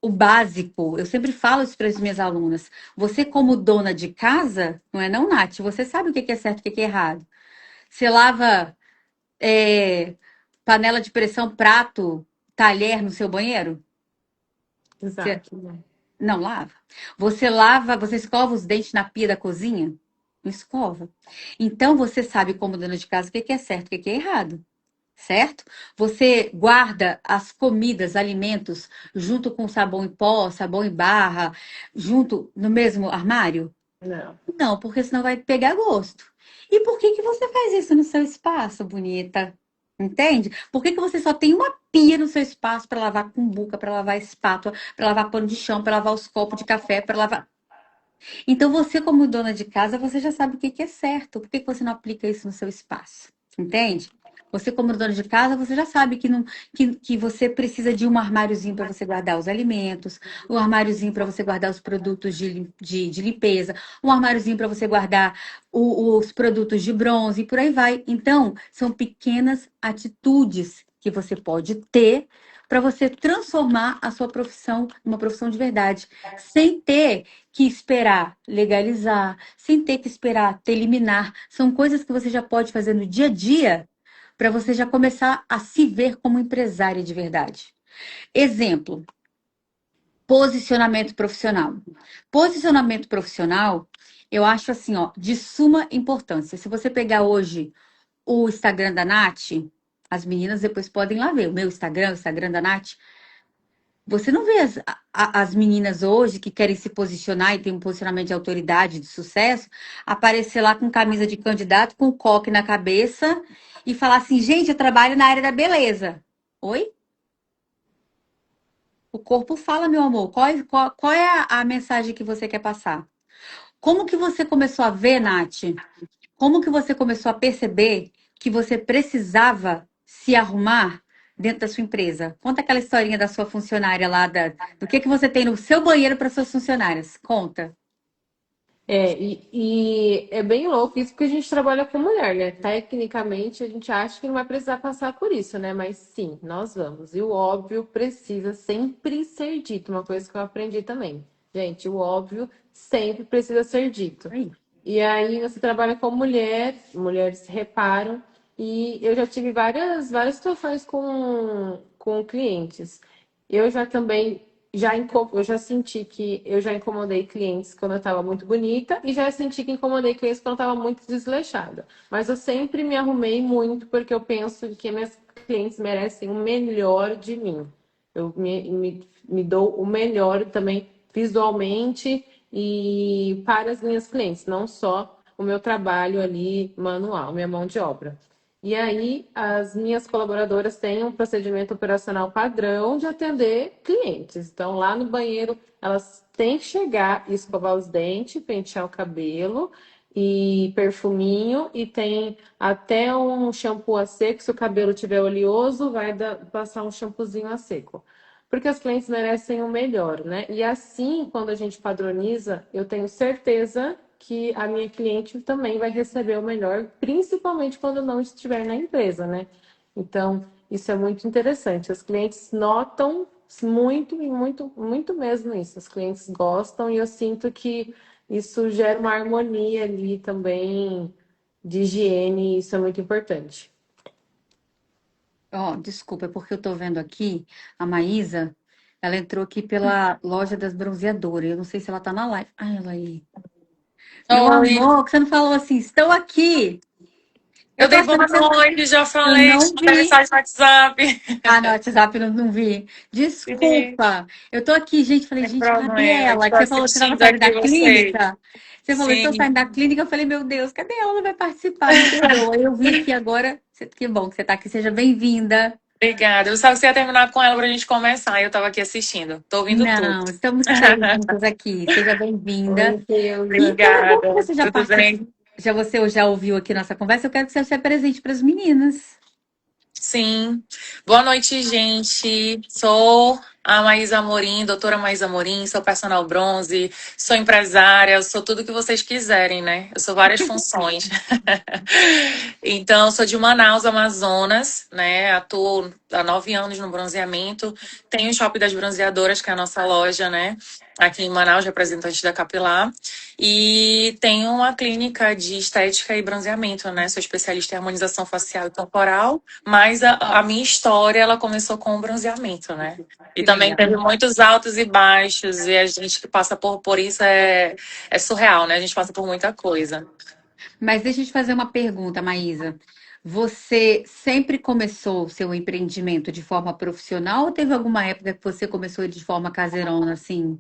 o básico. Eu sempre falo isso para as minhas alunas. Você, como dona de casa, não é não, Nath? Você sabe o que é certo e o que é errado. Você lava é, panela de pressão, prato, talher no seu banheiro? Você Exato. não lava? Você lava, você escova os dentes na pia da cozinha? Não escova. Então você sabe, como dona de casa, o que é certo e o que é errado. Certo? Você guarda as comidas, alimentos, junto com sabão em pó, sabão em barra, junto no mesmo armário? Não. Não, porque senão vai pegar gosto. E por que que você faz isso no seu espaço, bonita? Entende? Por que que você só tem uma pia no seu espaço para lavar cumbuca, para lavar espátula, para lavar pano de chão, para lavar os copos de café, para lavar. Então você, como dona de casa, você já sabe o que que é certo. Por que que você não aplica isso no seu espaço? Entende? Você, como dona de casa, você já sabe que, não, que você precisa de um armáriozinho para você guardar os alimentos, um armáriozinho para você guardar os produtos de limpeza, um armáriozinho para você guardar os produtos de bronze e por aí vai. Então, são pequenas atitudes que você pode ter para você transformar a sua profissão numa profissão de verdade, sem ter que esperar legalizar, sem ter que esperar ter liminar. São coisas que você já pode fazer no dia a dia para você já começar a se ver como empresária de verdade. Exemplo, posicionamento profissional. Posicionamento profissional, eu acho assim, ó, de suma importância. Se você pegar hoje o Instagram da Nath, as meninas depois podem lá ver o meu Instagram, o Instagram da Nath. Você não vê as meninas hoje que querem se posicionar e tem um posicionamento de autoridade, de sucesso, aparecer lá com camisa de candidato, com coque na cabeça e falar assim, gente, eu trabalho na área da beleza. Oi? O corpo fala, meu amor. Qual é a mensagem que você quer passar? Como que você começou a ver, Nath? Como que você começou a perceber que você precisava se arrumar dentro da sua empresa? Conta aquela historinha da sua funcionária lá, do que você tem no seu banheiro para suas funcionárias. Conta. E é bem louco isso porque a gente trabalha com mulher, né? Tecnicamente, a gente acha que não vai precisar passar por isso, né? Mas sim, nós vamos. E o óbvio precisa sempre ser dito, uma coisa que eu aprendi também. Gente, o óbvio sempre precisa ser dito. Aí. E aí você trabalha com mulher, mulheres reparam, e eu já tive várias situações com clientes. Eu já também eu já senti que eu já incomodei clientes quando eu estava muito bonita e já senti que incomodei clientes quando eu estava muito desleixada. Mas eu sempre me arrumei muito porque eu penso que minhas clientes merecem o melhor de mim. Me dou o melhor também visualmente e para as minhas clientes, não só o meu trabalho ali manual, minha mão de obra. E aí, as minhas colaboradoras têm um procedimento operacional padrão de atender clientes. Então, lá no banheiro, elas têm que chegar e escovar os dentes, pentear o cabelo e perfuminho. E tem até um shampoo a seco. Se o cabelo tiver oleoso, passar um shampoozinho a seco. Porque as clientes merecem o melhor, né? E assim, quando a gente padroniza, eu tenho certeza que a minha cliente também vai receber o melhor, principalmente quando não estiver na empresa, né? Então, isso é muito interessante. As clientes notam muito e muito, muito mesmo isso. As clientes gostam e eu sinto que isso gera uma harmonia ali também de higiene, e isso é muito importante. Ó, desculpa, é porque eu tô vendo aqui a Maísa, ela entrou aqui pela loja das bronzeadoras. Eu não sei se ela tá na live. Ah, ela aí. Meu Oi, amor, que você não falou assim, estou aqui. Eu eu tô dei boa achando que você. noite, já Eu falei, te não mandei vi. mensagem no WhatsApp. Ah, no WhatsApp eu não vi. Sim, Desculpa. Eu tô aqui, gente. Falei, sem gente, cadê problema, ela? Que estou você falou que você estava assistindo saindo aqui da vocês. clínica. Você falou, estou Sim, saindo da clínica. Eu falei, meu Deus, cadê ela? Ela vai participar, me perdoa. Eu vi aqui agora. Que bom que você está aqui. Seja bem-vinda. obrigada. Eu sabia que você ia terminar com ela para a gente começar, e eu estava aqui assistindo. Estou ouvindo tudo. Não, estamos bem juntas aqui. Seja bem-vinda. Oi, Deusa. E como é bom que Obrigada. você já Tudo participou. bem? Você já ouviu aqui nossa conversa. Eu quero que você seja presente para as meninas. Sim. Boa noite, gente. Sou a Maísa Amorim, doutora Maísa Amorim, sou personal bronze, sou empresária, sou tudo que vocês quiserem, né? Eu sou várias funções. Então, sou de Manaus, Amazonas, né? Atuo há 9 anos no bronzeamento. Tenho o Shopping das Bronzeadoras, que é a nossa loja, né? Aqui em Manaus, representante da Capilar. E tenho uma clínica de estética e bronzeamento, né? Sou especialista em harmonização facial e corporal, mas a minha história, ela começou com o bronzeamento, né? E Que também legal. teve muitos altos e baixos, e a gente que passa por isso é surreal, né? A gente passa por muita coisa. Mas deixa eu te fazer uma pergunta, Maísa. Você sempre começou o seu empreendimento de forma profissional ou teve alguma época que você começou de forma caseirona, assim?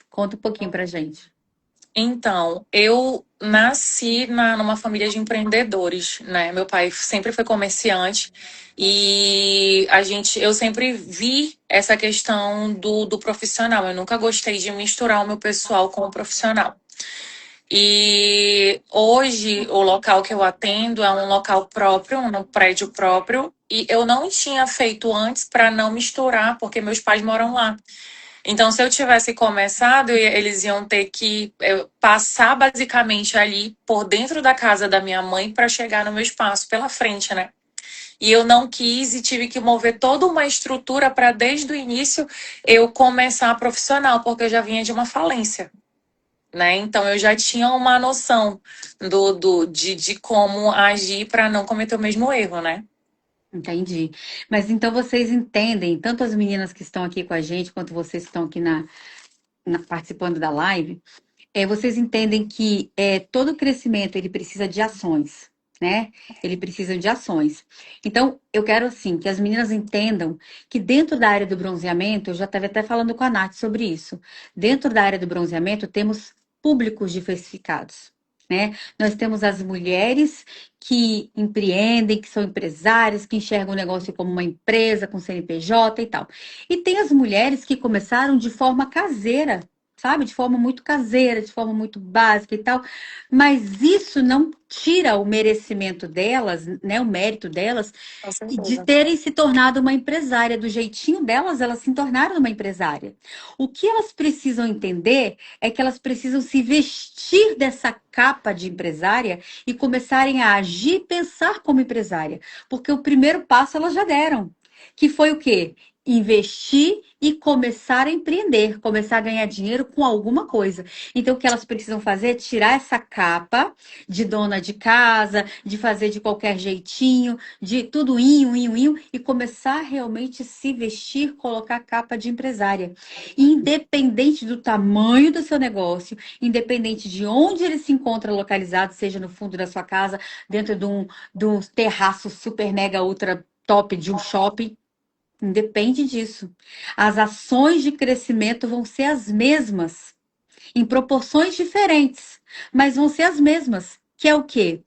Conta um pouquinho pra gente. Então, eu nasci numa família de empreendedores, né? Meu pai sempre foi comerciante e eu sempre vi essa questão do profissional. Eu nunca gostei de misturar o meu pessoal com o profissional. E hoje o local que eu atendo é um local próprio, um prédio próprio, e eu não tinha feito antes para não misturar, porque meus pais moram lá. Então, se eu tivesse começado, eles iam ter que passar basicamente ali por dentro da casa da minha mãe para chegar no meu espaço pela frente, né? E eu não quis e tive que mover toda uma estrutura para desde o início eu começar profissional, porque eu já vinha de uma falência, né? Então eu já tinha uma noção de como agir para não cometer o mesmo erro, né? Entendi. Mas então vocês entendem, tanto as meninas que estão aqui com a gente, quanto vocês que estão aqui participando da live, vocês entendem que todo crescimento ele precisa de ações. né? Ele precisa de ações. Então, eu quero, assim, que as meninas entendam que dentro da área do bronzeamento, eu já estava até falando com a Nath sobre isso. Dentro da área do bronzeamento, temos públicos diversificados, né? Nós temos as mulheres que empreendem, que são empresárias, que enxergam o negócio como uma empresa, com CNPJ e tal. E tem as mulheres que começaram de forma caseira, sabe? De forma muito caseira, de forma muito básica e tal. Mas isso não tira o merecimento delas, né, o mérito delas, Com de certeza. terem se tornado uma empresária. Do jeitinho delas, elas se tornaram uma empresária. O que elas precisam entender é que elas precisam se vestir dessa capa de empresária e começarem a agir e pensar como empresária. Porque o primeiro passo elas já deram. Que foi o quê? Investir e começar a empreender, começar a ganhar dinheiro com alguma coisa. Então, o que elas precisam fazer é tirar essa capa de dona de casa, de fazer de qualquer jeitinho, de tudo inho, e começar a realmente se vestir, colocar a capa de empresária. Independente do tamanho do seu negócio, independente de onde ele se encontra localizado, seja no fundo da sua casa, dentro de um terraço super mega ultra top de um shopping. Independe disso. As ações de crescimento vão ser as mesmas, em proporções diferentes, mas vão ser as mesmas. Que é o quê?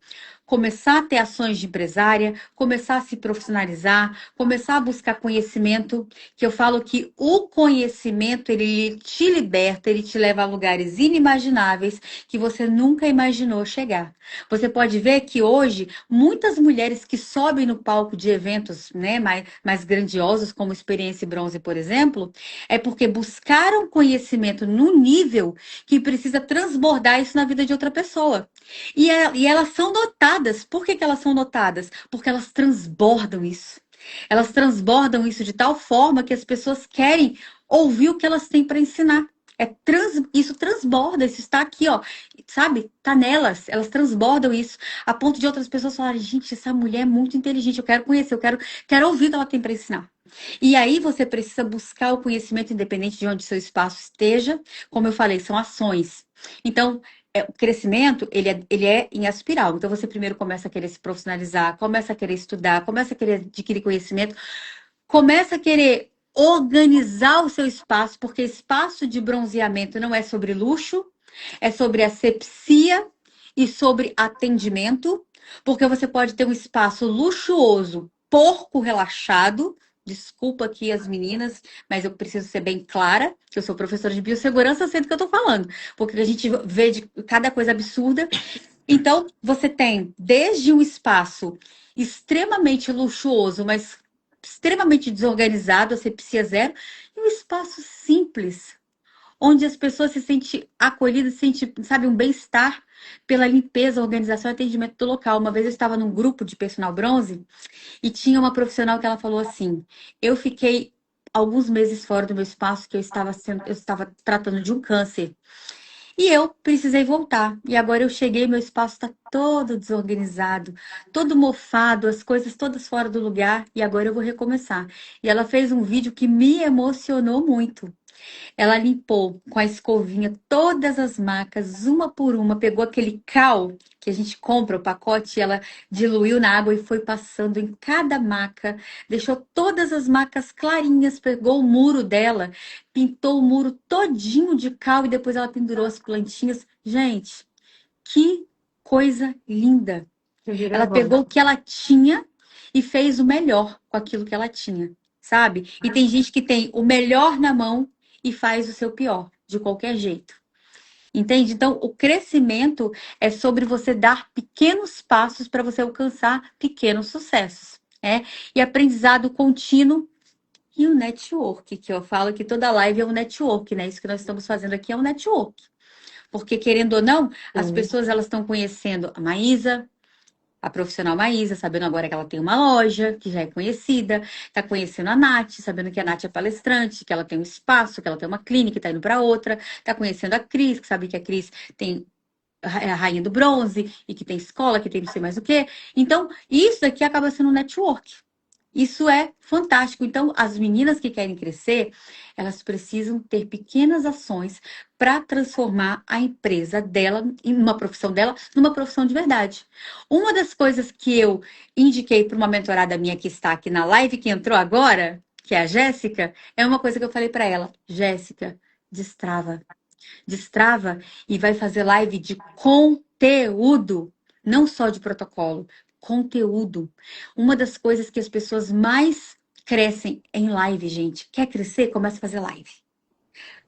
Começar a ter ações de empresária, começar a se profissionalizar, começar a buscar conhecimento, que eu falo que o conhecimento, ele te liberta, ele te leva a lugares inimagináveis que você nunca imaginou chegar. Você pode ver que hoje, muitas mulheres que sobem no palco de eventos, né, mais grandiosos, como Experiência Bronze, por exemplo, é porque buscaram conhecimento no nível que precisa transbordar isso na vida de outra pessoa. E elas são notadas. Por que elas são notadas? Porque elas transbordam isso. Elas transbordam isso de tal forma que as pessoas querem ouvir o que elas têm para ensinar. Isso transborda, isso está aqui, ó, sabe? Tá nelas, elas transbordam isso, a ponto de outras pessoas falarem, gente, essa mulher é muito inteligente, eu quero conhecer, quero ouvir o que ela tem para ensinar. E aí você precisa buscar o conhecimento independente de onde seu espaço esteja. Como eu falei, são ações. Então, o crescimento, ele é em espiral. Então, você primeiro começa a querer se profissionalizar, começa a querer estudar, começa a querer adquirir conhecimento, começa a querer organizar o seu espaço, porque espaço de bronzeamento não é sobre luxo, é sobre asepsia e sobre atendimento, porque você pode ter um espaço luxuoso, porco relaxado. Desculpa aqui as meninas, mas eu preciso ser bem clara, que eu sou professora de biossegurança, eu sei do que eu tô falando, porque a gente vê de cada coisa absurda. Então, você tem desde um espaço extremamente luxuoso, mas extremamente desorganizado, asepsia zero, e um espaço simples, onde as pessoas se sentem acolhidas, sentem, sabe, um bem-estar pela limpeza, organização e atendimento do local. Uma vez eu estava num grupo de personal bronze e tinha uma profissional que ela falou assim: eu fiquei alguns meses fora do meu espaço que eu estava tratando de um câncer. E eu precisei voltar. E agora eu cheguei, meu espaço está todo desorganizado, todo mofado, as coisas todas fora do lugar, e agora eu vou recomeçar. E ela fez um vídeo que me emocionou muito. Ela limpou com a escovinha todas as macas, uma por uma, pegou aquele cal que a gente compra, o pacote, ela diluiu na água e foi passando em cada maca, deixou todas as macas clarinhas, pegou o muro dela, pintou o muro todinho de cal e depois ela pendurou as plantinhas. Gente, que coisa linda! Ela pegou o que ela tinha e fez o melhor com aquilo que ela tinha, sabe? E tem gente que tem o melhor na mão e faz o seu pior, de qualquer jeito. Entende? Então, o crescimento é sobre você dar pequenos passos para você alcançar pequenos sucessos, né? E aprendizado contínuo e o network, que eu falo que toda live é um network, né? Isso que nós estamos fazendo aqui é um network. Porque, querendo ou não, as Sim. pessoas elas estão conhecendo a Maísa, a profissional Maísa, sabendo agora que ela tem uma loja, que já é conhecida, tá conhecendo a Nath, sabendo que a Nath é palestrante, que ela tem um espaço, que ela tem uma clínica e tá indo para outra, tá conhecendo a Cris, que sabe que a Cris tem é a rainha do bronze e que tem escola, que tem não sei mais o quê. Então, isso aqui acaba sendo um network. Isso é fantástico. Então, as meninas que querem crescer, elas precisam ter pequenas ações para transformar a empresa dela, em uma profissão dela, numa profissão de verdade. Uma das coisas que eu indiquei para uma mentorada minha que está aqui na live, que entrou agora, que é a Jéssica, é uma coisa que eu falei para ela: Jéssica, destrava. Destrava e vai fazer live de conteúdo, não só de protocolo, conteúdo. Uma das coisas que as pessoas mais crescem em live, gente. Quer crescer? Começa a fazer live.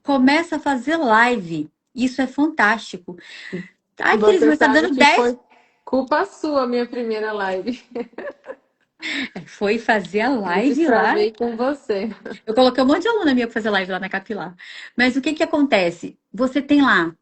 Começa a fazer live. Isso é fantástico. E Ai, Cris, você mas tá sabe dando que 10. foi culpa sua, minha primeira live. Foi fazer a Eu live lá. destravei com você. Eu coloquei um monte de aluna minha para fazer live lá na Capilar. Mas o que que acontece? Você tem lá